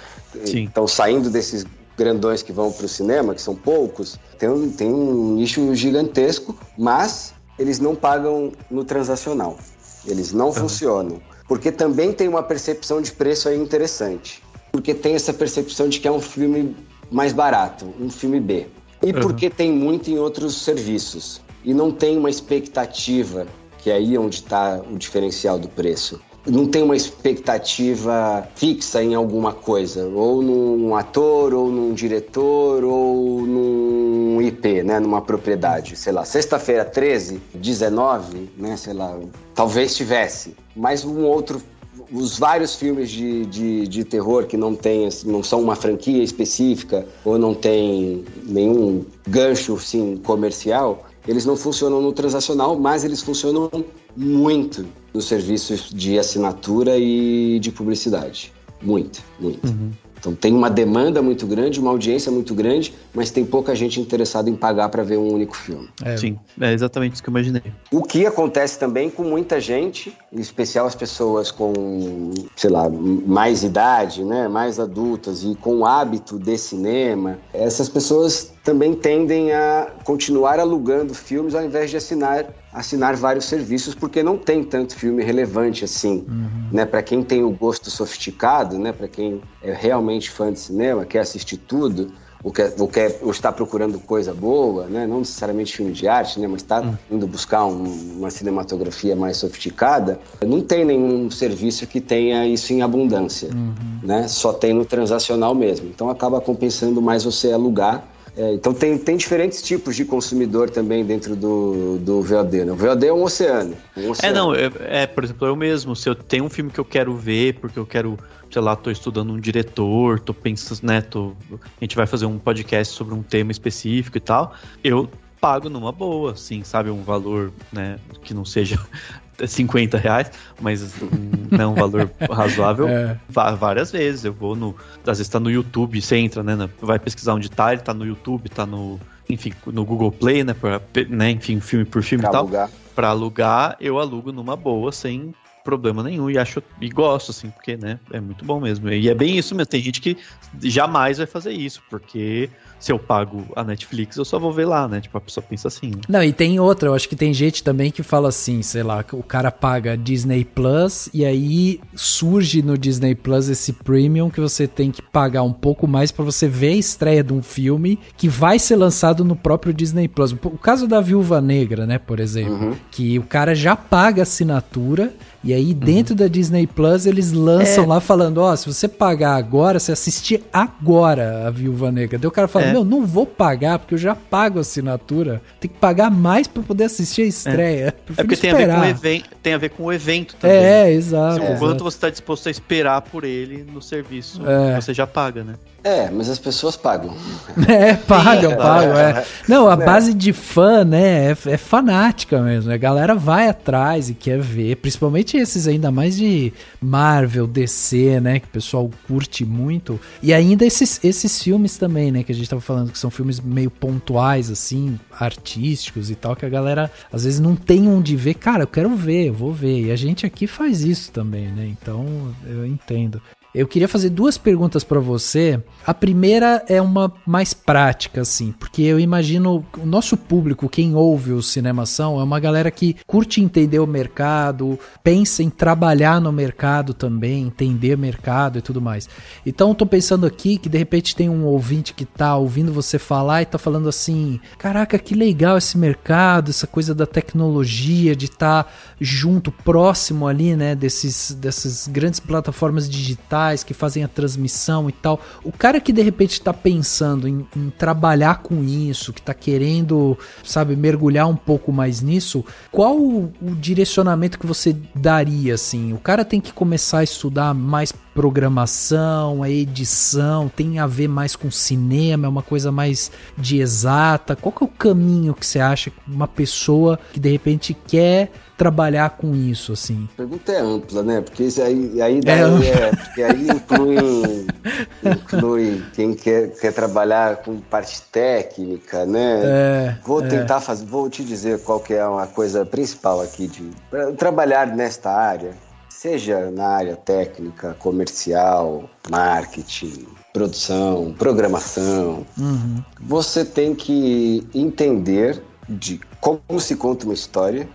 Sim. Então, saindo desses grandões que vão para o cinema, que são poucos, tem um nicho gigantesco, mas eles não pagam no transacional. Eles não funcionam. Porque também tem uma percepção de preço aí interessante. Porque tem essa percepção de que é um filme mais barato, um filme B. E porque tem muito em outros serviços. E não tem uma expectativa, que é aí onde está o diferencial do preço. Não tem uma expectativa fixa em alguma coisa, ou num ator, ou num diretor, ou num IP, né, numa propriedade, sei lá, sexta-feira 13, 19, né, sei lá, talvez tivesse, mas um outro os vários filmes de terror que não são uma franquia específica ou não tem nenhum gancho assim, comercial, eles não funcionam no transacional, mas eles funcionam muito nos serviços de assinatura e de publicidade. Muito. Uhum. Então tem uma demanda muito grande, uma audiência muito grande, mas tem pouca gente interessada em pagar para ver um único filme. Sim, é exatamente isso que eu imaginei. O que acontece também com muita gente, em especial as pessoas com, sei lá, mais idade, né, mais adultas e com hábito de cinema, essas pessoas também tendem a continuar alugando filmes ao invés de assinar vários serviços, porque não tem tanto filme relevante assim, né? Para quem tem o gosto sofisticado, né? Para quem é realmente fã de cinema, quer assistir tudo, ou está procurando coisa boa, né? Não necessariamente filme de arte, né? Mas está indo buscar uma cinematografia mais sofisticada, não tem nenhum serviço que tenha isso em abundância, né? Só tem no transacional mesmo. Então acaba compensando mais você alugar. Então tem diferentes tipos de consumidor também dentro do VOD, né? O VOD é um oceano. Por exemplo, eu mesmo, se eu tenho um filme que eu quero ver, porque eu quero, sei lá, tô estudando um diretor, tô pensando, né, a gente vai fazer um podcast sobre um tema específico e tal, eu pago numa boa, assim, sabe, um valor, né, que não seja R$50, mas um valor razoável, várias vezes. Eu vou às vezes tá no YouTube, você entra, né, vai pesquisar onde tá, ele tá no YouTube, tá no Google Play, né, enfim, filme por filme e tal. Pra alugar, eu alugo numa boa, sem problema nenhum, e gosto, assim, porque, né, é muito bom mesmo. E é bem isso mesmo, tem gente que jamais vai fazer isso, porque se eu pago a Netflix, eu só vou ver lá, né, tipo, a pessoa pensa assim, né? Não, e tem outra, eu acho que tem gente também que fala assim, sei lá, o cara paga Disney Plus, e aí surge no Disney Plus esse premium que você tem que pagar um pouco mais pra você ver a estreia de um filme que vai ser lançado no próprio Disney Plus. O caso da Viúva Negra, né, por exemplo, que o cara já paga a assinatura, e aí dentro da Disney Plus eles lançam lá falando, se você pagar agora, você assistir agora a Viúva Negra. Daí o cara fala, não vou pagar, porque eu já pago a assinatura, tem que pagar mais pra poder assistir a estreia. Porque tem a ver com o evento também. Exato. O quanto você tá disposto a esperar por ele no serviço que você já paga, né? Mas as pessoas pagam. Pagam. Não, a base de fã, né, é fanática mesmo. A galera vai atrás e quer ver, principalmente esses ainda mais de Marvel, DC, né, que o pessoal curte muito. E ainda esses filmes também, né, que a gente tava falando, que são filmes meio pontuais, assim, artísticos e tal, que a galera às vezes não tem onde ver. Cara, eu quero ver, eu vou ver. E a gente aqui faz isso também, né, então eu entendo. Eu queria fazer 2 perguntas pra você. A primeira é uma mais prática, assim, porque eu imagino o nosso público, quem ouve o Cinemação, é uma galera que curte entender o mercado, pensa em trabalhar no mercado também, entender o mercado e tudo mais. Então eu tô pensando aqui que de repente tem um ouvinte que tá ouvindo você falar e tá falando assim, caraca, que legal esse mercado, essa coisa da tecnologia, de estar junto, próximo ali, né, dessas grandes plataformas digitais que fazem a transmissão e tal. O cara que de repente está pensando em trabalhar com isso, que está querendo, sabe, mergulhar um pouco mais nisso, qual o direcionamento que você daria, assim? O cara tem que começar a estudar mais programação, a edição, tem a ver mais com cinema, é uma coisa mais de exata. Qual que é o caminho que você acha que uma pessoa que de repente quer trabalhar com isso, assim? A pergunta é ampla, né? Porque isso porque aí inclui quem quer trabalhar com parte técnica, né? Vou te dizer qual que é uma coisa principal aqui para trabalhar nesta área, seja na área técnica, comercial, marketing, produção, programação. Você tem que entender de como se conta uma história,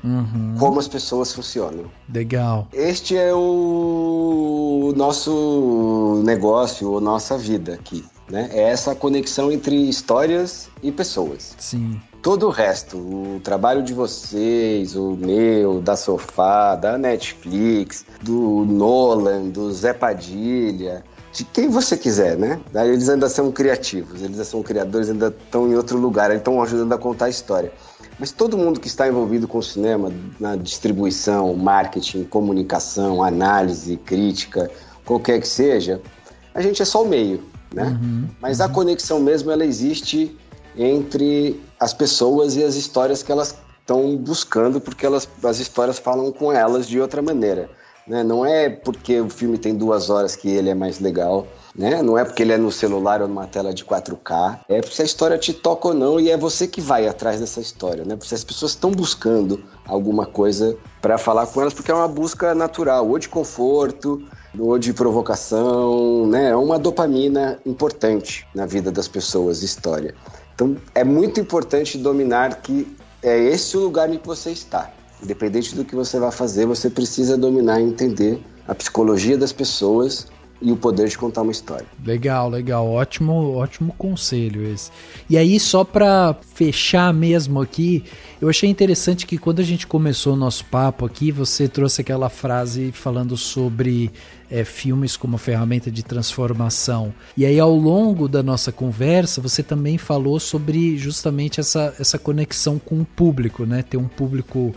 como as pessoas funcionam. Legal. Este é o nosso negócio, a nossa vida aqui, né? É essa conexão entre histórias e pessoas. Sim. Todo o resto, o trabalho de vocês, o meu, da Sofá, da Netflix, do Nolan, do Zé Padilha, de quem você quiser, né? Eles ainda são criativos, eles ainda são criadores, ainda estão em outro lugar, eles estão ajudando a contar a história. Mas todo mundo que está envolvido com o cinema, na distribuição, marketing, comunicação, análise, crítica, qualquer que seja, a gente é só o meio, né? Mas a conexão mesmo, ela existe entre as pessoas e as histórias que elas estão buscando, porque as histórias falam com elas de outra maneira, né? Não é porque o filme tem 2 horas que ele é mais legal, né? Não é porque ele é no celular ou numa tela de 4K, é porque a história te toca ou não, e é você que vai atrás dessa história, né? Porque as pessoas estão buscando alguma coisa para falar com elas, porque é uma busca natural, ou de conforto, ou de provocação, né? É uma dopamina importante na vida das pessoas, história. Então, é muito importante dominar que é esse o lugar em que você está. Independente do que você vai fazer, você precisa dominar e entender a psicologia das pessoas e o poder de contar uma história. Legal. Ótimo conselho esse. E aí, só para fechar mesmo aqui, eu achei interessante que quando a gente começou o nosso papo aqui, você trouxe aquela frase falando sobre filmes como ferramenta de transformação. E aí, ao longo da nossa conversa, você também falou sobre justamente essa conexão com o público, né? Ter um público,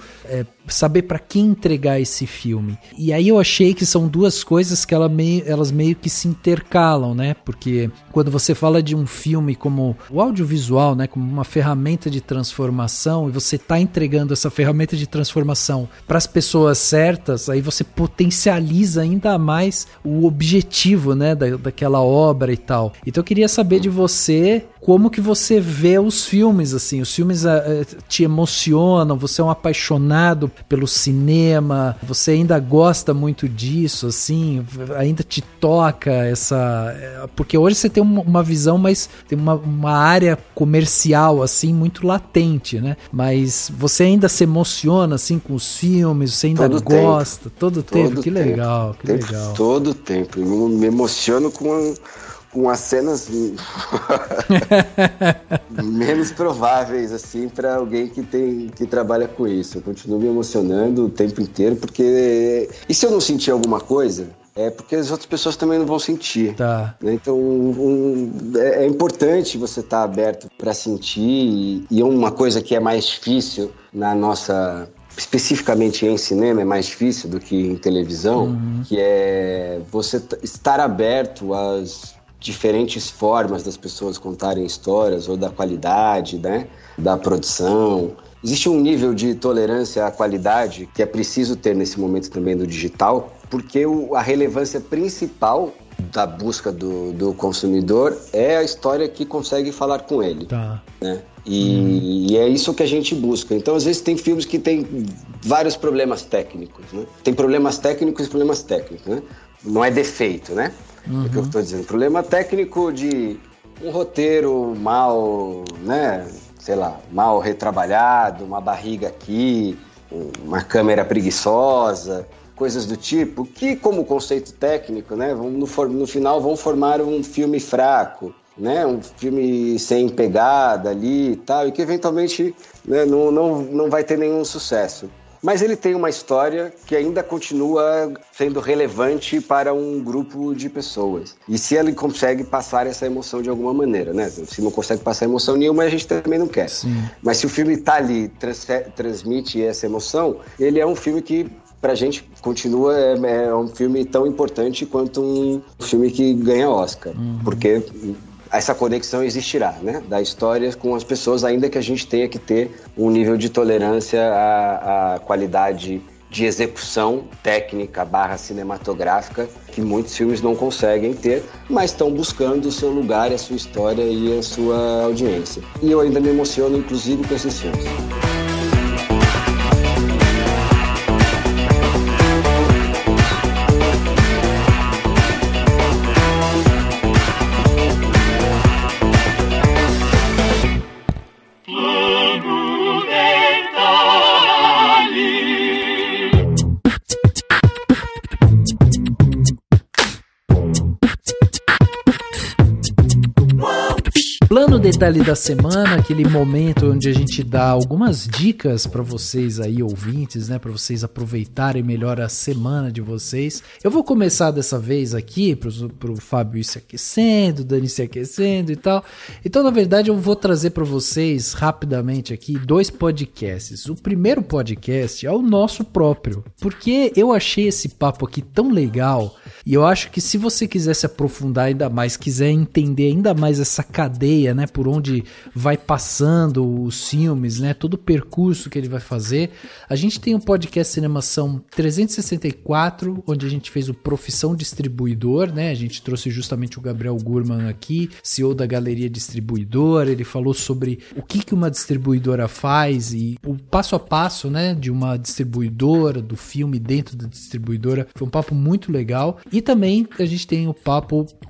saber para quem entregar esse filme. E aí eu achei que são duas coisas que elas meio que se intercalam, né? Porque quando você fala de um filme como o audiovisual, né? Como uma ferramenta de transformação, e você está entregando essa ferramenta de transformação para as pessoas certas, aí você potencializa ainda mais o objetivo, né, daquela obra e tal. Então eu queria saber de você como que você vê os filmes, assim. Os filmes te emocionam, você é um apaixonado pelo cinema, você ainda gosta muito disso, assim, ainda te toca porque hoje você tem uma visão, mas tem uma área comercial, assim, muito latente, né? Mas você ainda se emociona, assim, com os filmes, você ainda gosta? Todo tempo, que legal, que legal. Todo tempo, eu me emociono com as cenas menos prováveis, assim, para alguém que trabalha com isso. Eu continuo me emocionando o tempo inteiro, porque... E se eu não sentir alguma coisa, é porque as outras pessoas também não vão sentir. Tá. Então, é importante você estar aberto para sentir, e uma coisa que é mais difícil na nossa... especificamente em cinema é mais difícil do que em televisão, que é você estar aberto às diferentes formas das pessoas contarem histórias, ou da qualidade, né, da produção. Existe um nível de tolerância à qualidade que é preciso ter nesse momento também do digital, porque a relevância principal da busca do consumidor é a história que consegue falar com ele. Tá. Né? E é isso que a gente busca. Então, às vezes, tem filmes que tem vários problemas técnicos, né? Tem problemas técnicos e problemas técnicos, né? Não é defeito, né? É o que eu estou dizendo. Problema técnico de um roteiro mal, né? Sei lá, mal retrabalhado, uma barriga aqui, uma câmera preguiçosa, coisas do tipo, que como conceito técnico, né? No final vão formar um filme fraco, né? Um filme sem pegada ali e tal, e que eventualmente, né, não vai ter nenhum sucesso. Mas ele tem uma história que ainda continua sendo relevante para um grupo de pessoas. E se ele consegue passar essa emoção de alguma maneira, né? Se não consegue passar emoção nenhuma, a gente também não quer. Sim. Mas se o filme está ali, transmite essa emoção, ele é um filme que, pra gente, continua, é um filme tão importante quanto um filme que ganha Oscar. Porque essa conexão existirá, né? Da história com as pessoas, ainda que a gente tenha que ter um nível de tolerância à qualidade de execução técnica / cinematográfica que muitos filmes não conseguem ter, mas estão buscando o seu lugar, a sua história e a sua audiência. E eu ainda me emociono, inclusive, com esses filmes. Plano pequeno detalhe da semana, aquele momento onde a gente dá algumas dicas para vocês aí, ouvintes, né? Para vocês aproveitarem melhor a semana de vocês. Eu vou começar dessa vez aqui, pro Fábio ir se aquecendo, Dani se aquecendo e tal. Então, na verdade, eu vou trazer para vocês rapidamente aqui 2 podcasts. O primeiro podcast é o nosso próprio, porque eu achei esse papo aqui tão legal e eu acho que se você quiser se aprofundar ainda mais, quiser entender ainda mais essa cadeia, né, por onde vai passando os filmes, né, todo o percurso que ele vai fazer, a gente tem um podcast Cinemação 364, onde a gente fez o Profissão Distribuidor, né, a gente trouxe justamente o Gabriel Gurman aqui, CEO da Galeria Distribuidora, ele falou sobre o que uma distribuidora faz e o passo a passo, né, de uma distribuidora, do filme dentro da distribuidora, foi um papo muito legal. E também a gente tem o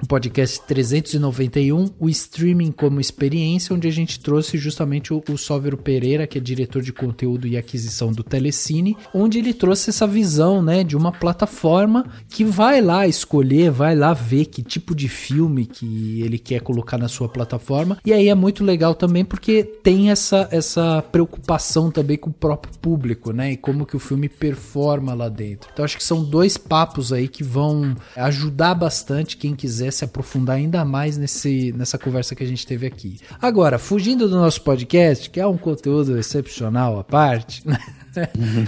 podcast 391, o Streaming como Experiência, onde a gente trouxe justamente o Sóvero Pereira, que é diretor de conteúdo e aquisição do Telecine, onde ele trouxe essa visão, né, de uma plataforma que vai lá escolher, vai lá ver que tipo de filme que ele quer colocar na sua plataforma. E aí é muito legal também porque tem essa preocupação também com o próprio público, né, e como que o filme performa lá dentro. Então acho que são 2 papos aí que vão ajudar bastante quem quiser se aprofundar ainda mais nessa conversa que a gente teve aqui. Agora, fugindo do nosso podcast, que é um conteúdo excepcional à parte,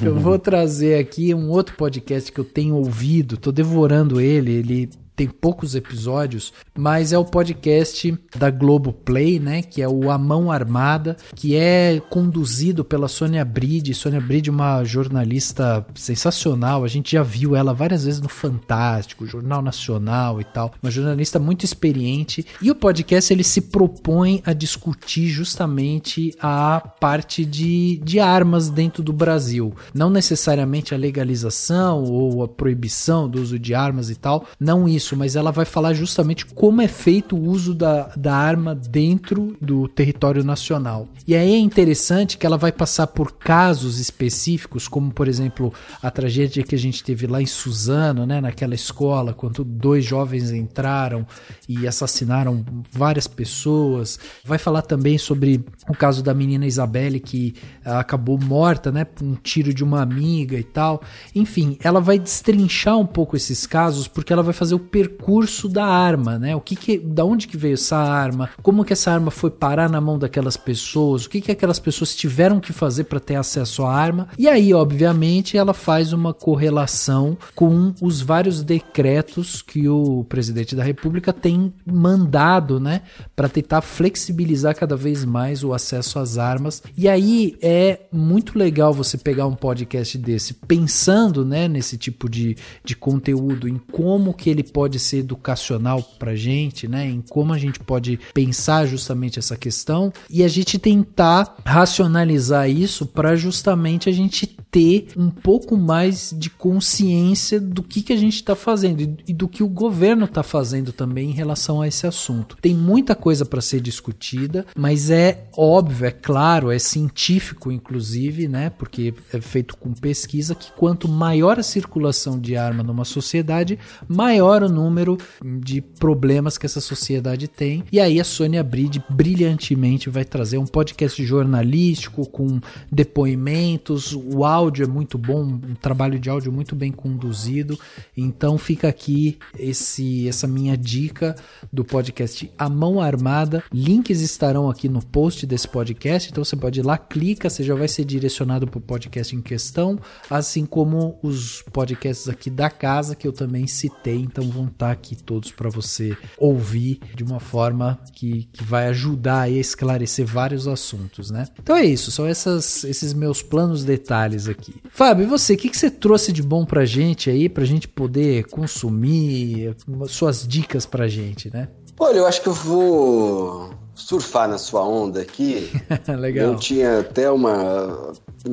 eu vou trazer aqui um outro podcast que eu tenho ouvido, tô devorando ele tem poucos episódios, mas é o podcast da Globoplay, né, que é o A Mão Armada, que é conduzido pela Sônia Bride. Sônia Bride é uma jornalista sensacional, a gente já viu ela várias vezes no Fantástico, Jornal Nacional e tal, uma jornalista muito experiente, e o podcast ele se propõe a discutir justamente a parte de armas dentro do Brasil, não necessariamente a legalização ou a proibição do uso de armas e tal, não isso, mas ela vai falar justamente como é feito o uso da arma dentro do território nacional. E aí é interessante que ela vai passar por casos específicos, como por exemplo a tragédia que a gente teve lá em Suzano, né, naquela escola, quando 2 jovens entraram e assassinaram várias pessoas. Vai falar também sobre o caso da menina Isabelle, que acabou morta, né, por um tiro de uma amiga e tal. Enfim, ela vai destrinchar um pouco esses casos, porque ela vai fazer o percurso da arma, né? Da onde que veio essa arma? Como que essa arma foi parar na mão daquelas pessoas? O que aquelas pessoas tiveram que fazer para ter acesso à arma? E aí, obviamente, ela faz uma correlação com os vários decretos que o presidente da República tem mandado, né, para tentar flexibilizar cada vez mais o acesso às armas. E aí é muito legal você pegar um podcast desse pensando, né, nesse tipo de conteúdo, em como que ele pode ser educacional pra gente, né, em como a gente pode pensar justamente essa questão e a gente tentar racionalizar isso para justamente a gente ter um pouco mais de consciência do que a gente está fazendo e do que o governo está fazendo também em relação a esse assunto. Tem muita coisa para ser discutida, mas é óbvio, é claro, é científico inclusive, né, porque é feito com pesquisa, que quanto maior a circulação de arma numa sociedade, maior o número de problemas que essa sociedade tem. E aí a Sônia Bride brilhantemente vai trazer um podcast jornalístico com depoimentos, o áudio é muito bom, um trabalho de áudio muito bem conduzido. Então fica aqui essa minha dica do podcast A Mão Armada. Links estarão aqui no post desse podcast, então você pode ir lá, clica, você já vai ser direcionado para o podcast em questão, assim como os podcasts aqui da casa que eu também citei, então vão estar aqui todos para você ouvir de uma forma que vai ajudar a esclarecer vários assuntos, né? Então é isso, são esses meus planos detalhes aqui. Fábio, e você, o que você trouxe de bom pra gente aí, pra gente poder consumir, suas dicas pra gente, né? Olha, eu acho que eu vou surfar na sua onda aqui. Legal. Eu tinha até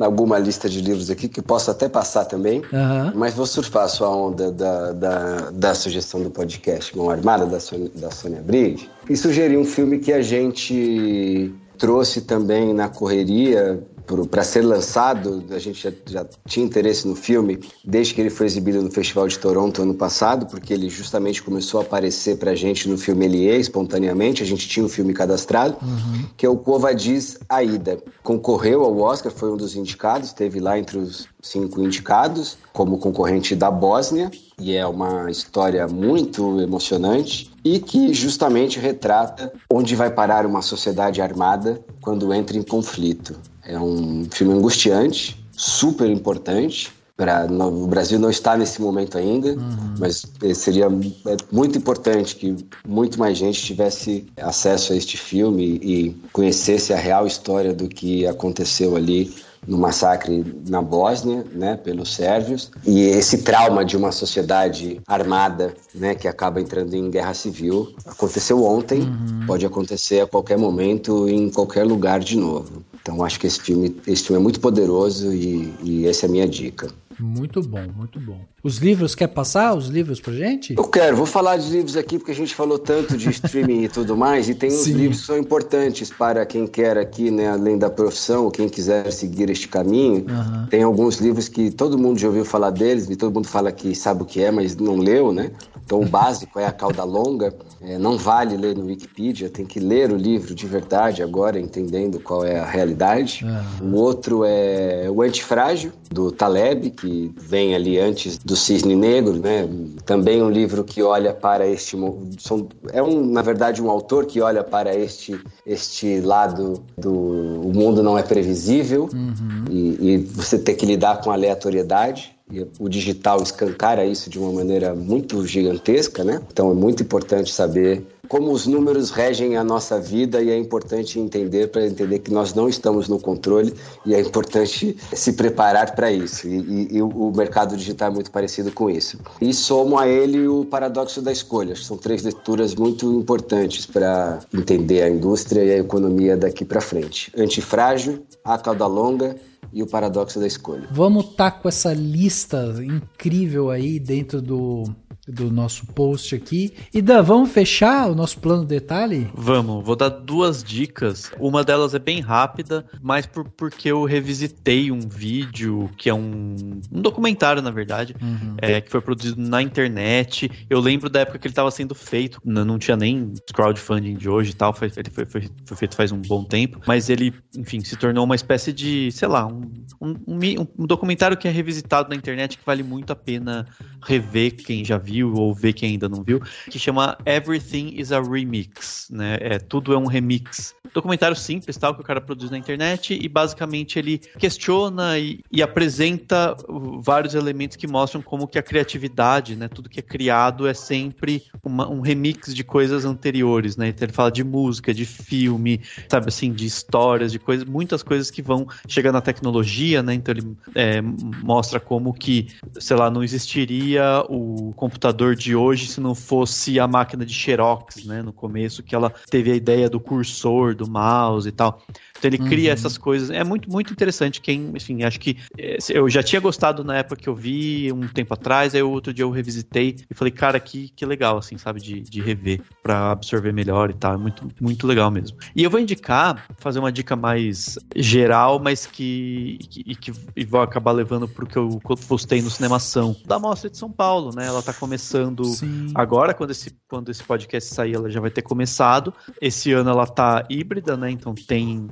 alguma lista de livros aqui que posso até passar também, mas vou surfar a sua onda da sugestão do podcast Mão Armada, da Sônia Bride, e sugerir um filme que a gente trouxe também na correria para ser lançado. A gente já tinha interesse no filme desde que ele foi exibido no Festival de Toronto ano passado, porque ele justamente começou a aparecer pra gente no filme Elie, espontaneamente. A gente tinha um filme cadastrado, que é o Quo Vadis Aida. Concorreu ao Oscar, foi um dos indicados, esteve lá entre os 5 indicados, como concorrente da Bósnia, e é uma história muito emocionante e que justamente retrata onde vai parar uma sociedade armada quando entra em conflito. É um filme angustiante, super importante. O Brasil não está nesse momento ainda, mas seria muito importante que muito mais gente tivesse acesso a este filme e conhecesse a real história do que aconteceu ali no massacre na Bósnia, né, pelos sérvios, e esse trauma de uma sociedade armada, né, que acaba entrando em guerra civil. Aconteceu ontem, pode acontecer a qualquer momento, em qualquer lugar de novo. Então acho que esse filme é muito poderoso e essa é a minha dica. Muito bom, muito bom. Os livros, quer passar os livros pra gente? Eu quero, vou falar de livros aqui porque a gente falou tanto de streaming e tudo mais, e tem uns livros que são importantes para quem quer aqui, né, além da profissão, quem quiser seguir este caminho. Tem alguns livros que todo mundo já ouviu falar deles, e todo mundo fala que sabe o que é, mas não leu, né? Então o básico é A Cauda Longa, não vale ler no Wikipedia, tem que ler o livro de verdade agora, entendendo qual é a realidade. O outro é O Antifrágil, do Taleb, que vem ali antes do Cisne Negro, né? Também um livro que olha para na verdade, um autor que olha para este lado do o mundo não é previsível e você ter que lidar com a aleatoriedade. E o digital escancara isso de uma maneira muito gigantesca, né? Então é muito importante saber como os números regem a nossa vida e é importante entender que nós não estamos no controle e é importante se preparar para isso. E o mercado digital é muito parecido com isso. E somo a ele o Paradoxo da Escolha. São 3 leituras muito importantes para entender a indústria e a economia daqui para frente. Antifrágil, A Cauda Longa e o Paradoxo da Escolha. Vamos estar com essa lista incrível aí dentro do nosso post aqui. E Dan, vamos fechar o nosso plano detalhe? Vamos, vou dar 2 dicas. Uma delas é bem rápida, mas porque eu revisitei um vídeo que é um documentário, na verdade, que foi produzido na internet. Eu lembro da época que ele estava sendo feito, não tinha nem crowdfunding de hoje e tal, ele foi feito faz um bom tempo, mas ele, enfim, se tornou uma espécie de, sei lá, um documentário que é revisitado na internet, que vale muito a pena rever quem já viu ou ver quem ainda não viu, que chama Everything is a Remix, né? Tudo é um remix. Documentário simples, tal, que o cara produz na internet e basicamente ele questiona e apresenta vários elementos que mostram como que a criatividade, né? Tudo que é criado é sempre um remix de coisas anteriores, né? Então ele fala de música, de filme, sabe assim, de histórias, de coisas, muitas coisas que vão chegar na tecnologia, né? Então ele mostra como que, sei lá, não existiria o computador de hoje se não fosse a máquina de Xerox, né? No começo, que ela teve a ideia do cursor, do mouse e tal. Então ele cria essas coisas. É muito, muito interessante. Enfim, acho que eu já tinha gostado na época que eu vi um tempo atrás, aí outro dia eu revisitei e falei, cara, que legal, assim, sabe, de rever pra absorver melhor e tal. É muito, muito legal mesmo. E eu vou fazer uma dica mais geral, mas que vou acabar levando pro que eu postei no Cinemação da Mostra de São Paulo, né? Ela tá começando agora, quando esse podcast sair, ela já vai ter começado. Esse ano ela tá híbrida, né? Então tem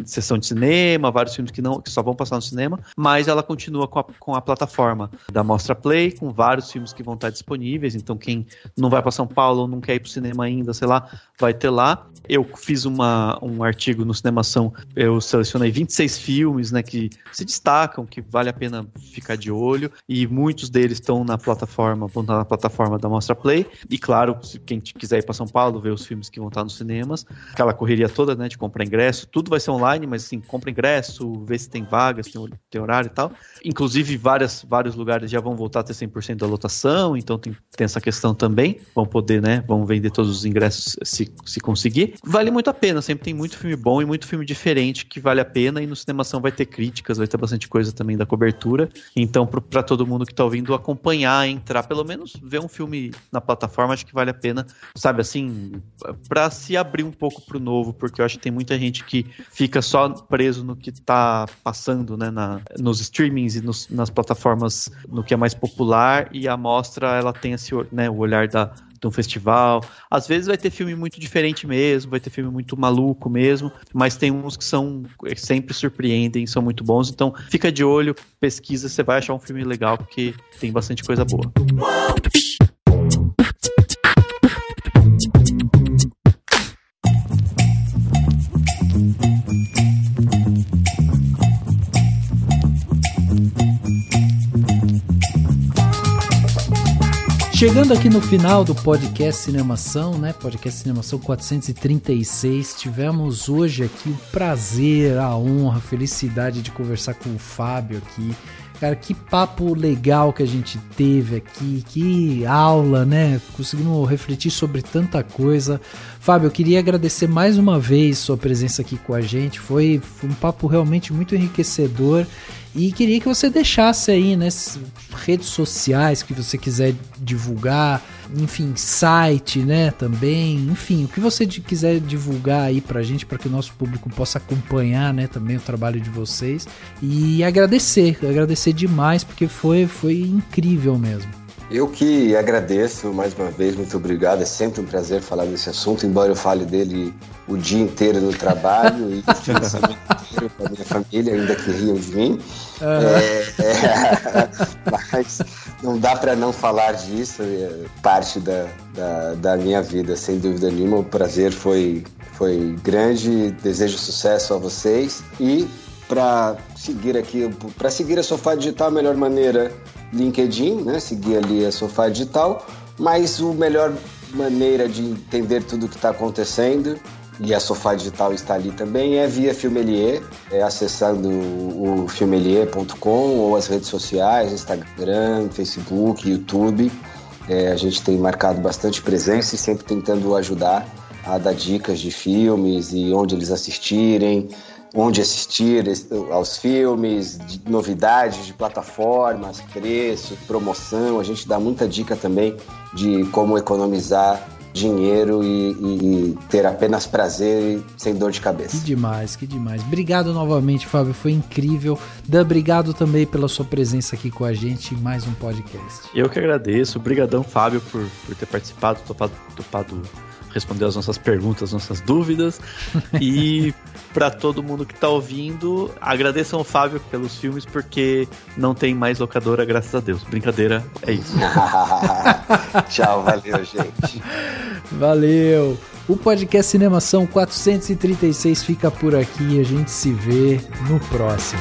sessão de cinema, vários filmes que só vão passar no cinema, mas ela continua com a plataforma da Mostra Play, com vários filmes que vão estar disponíveis. Então quem não vai para São Paulo ou não quer ir pro cinema ainda, sei lá, vai ter lá. Eu fiz um artigo no Cinemação, eu selecionei 26 filmes, né, que se destacam, que vale a pena ficar de olho, e muitos deles vão estar na plataforma da Mostra Play. E claro, se quem quiser ir para São Paulo, ver os filmes que vão estar nos cinemas, aquela correria toda, né, de comprar ingresso, tudo vai ser online, mas assim, compra ingresso, vê se tem vagas, tem horário e tal. Inclusive, vários lugares já vão voltar a ter 100% da lotação, então tem essa questão também. Vão poder, né, vão vender todos os ingressos se conseguir. Vale muito a pena, sempre tem muito filme bom e muito filme diferente que vale a pena, e no Cinemação vai ter críticas, vai ter bastante coisa também da cobertura. Então, pra todo mundo que tá ouvindo acompanhar, entrar, pelo menos ver um filme na plataforma, acho que vale a pena, sabe, assim, pra se abrir um pouco pro novo, porque eu acho que tem muita gente que fica só preso no que tá passando, né, nos streamings e nas plataformas, no que é mais popular, e a mostra, ela tem esse, né, o olhar de um festival. Às vezes vai ter filme muito diferente mesmo, vai ter filme muito maluco mesmo, mas tem uns que sempre surpreendem, são muito bons, então fica de olho, pesquisa, você vai achar um filme legal, porque tem bastante coisa boa. Chegando aqui no final do podcast Cinemação, né? Podcast Cinemação 436, tivemos hoje aqui o prazer, a honra, a felicidade de conversar com o Fábio aqui. Cara, que papo legal que a gente teve aqui, que aula, né? Conseguimos refletir sobre tanta coisa. Fábio, eu queria agradecer mais uma vez sua presença aqui com a gente. Foi um papo realmente muito enriquecedor. E queria que você deixasse aí, né, redes sociais que você quiser divulgar, enfim, site, né, também, enfim, o que você quiser divulgar aí pra gente, para que o nosso público possa acompanhar, né, também o trabalho de vocês. E agradecer demais, porque foi incrível mesmo. Eu que agradeço mais uma vez, muito obrigado, é sempre um prazer falar desse assunto, embora eu fale dele o dia inteiro no trabalho e o fim de semana inteiro com a minha família, ainda que riam de mim. Mas não dá para não falar disso, é parte da minha vida, sem dúvida nenhuma. O prazer foi grande, desejo sucesso a vocês. E para seguir a Sofá Digital, a melhor maneira, LinkedIn, né? Seguir ali a Sofá Digital, mas a melhor maneira de entender tudo o que está acontecendo, e a Sofá Digital está ali também, é via Filmelier, acessando o filmelier.com ou as redes sociais, Instagram, Facebook, YouTube. A gente tem marcado bastante presença e sempre tentando ajudar a dar dicas de filmes e onde eles assistirem, onde assistir aos filmes, de novidades de plataformas, preço, promoção. A gente dá muita dica também de como economizar dinheiro e ter apenas prazer sem dor de cabeça. Que demais. Obrigado novamente, Fábio, foi incrível. Dan, obrigado também pela sua presença aqui com a gente em mais um podcast. Eu que agradeço. Obrigadão, Fábio, por ter participado, topado responder as nossas perguntas, nossas dúvidas. E para todo mundo que tá ouvindo, agradeçam o Fábio pelos filmes, porque não tem mais locadora, graças a Deus. Brincadeira, é isso. Tchau, valeu, gente. Valeu. O podcast Cinemação 436 fica por aqui. A gente se vê no próximo.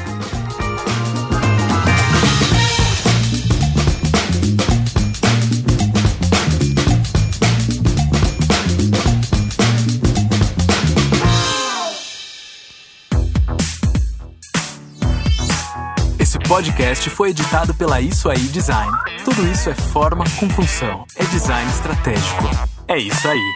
Podcast foi editado pela Isso Aí Design. Tudo isso é forma com função. É design estratégico. É isso aí.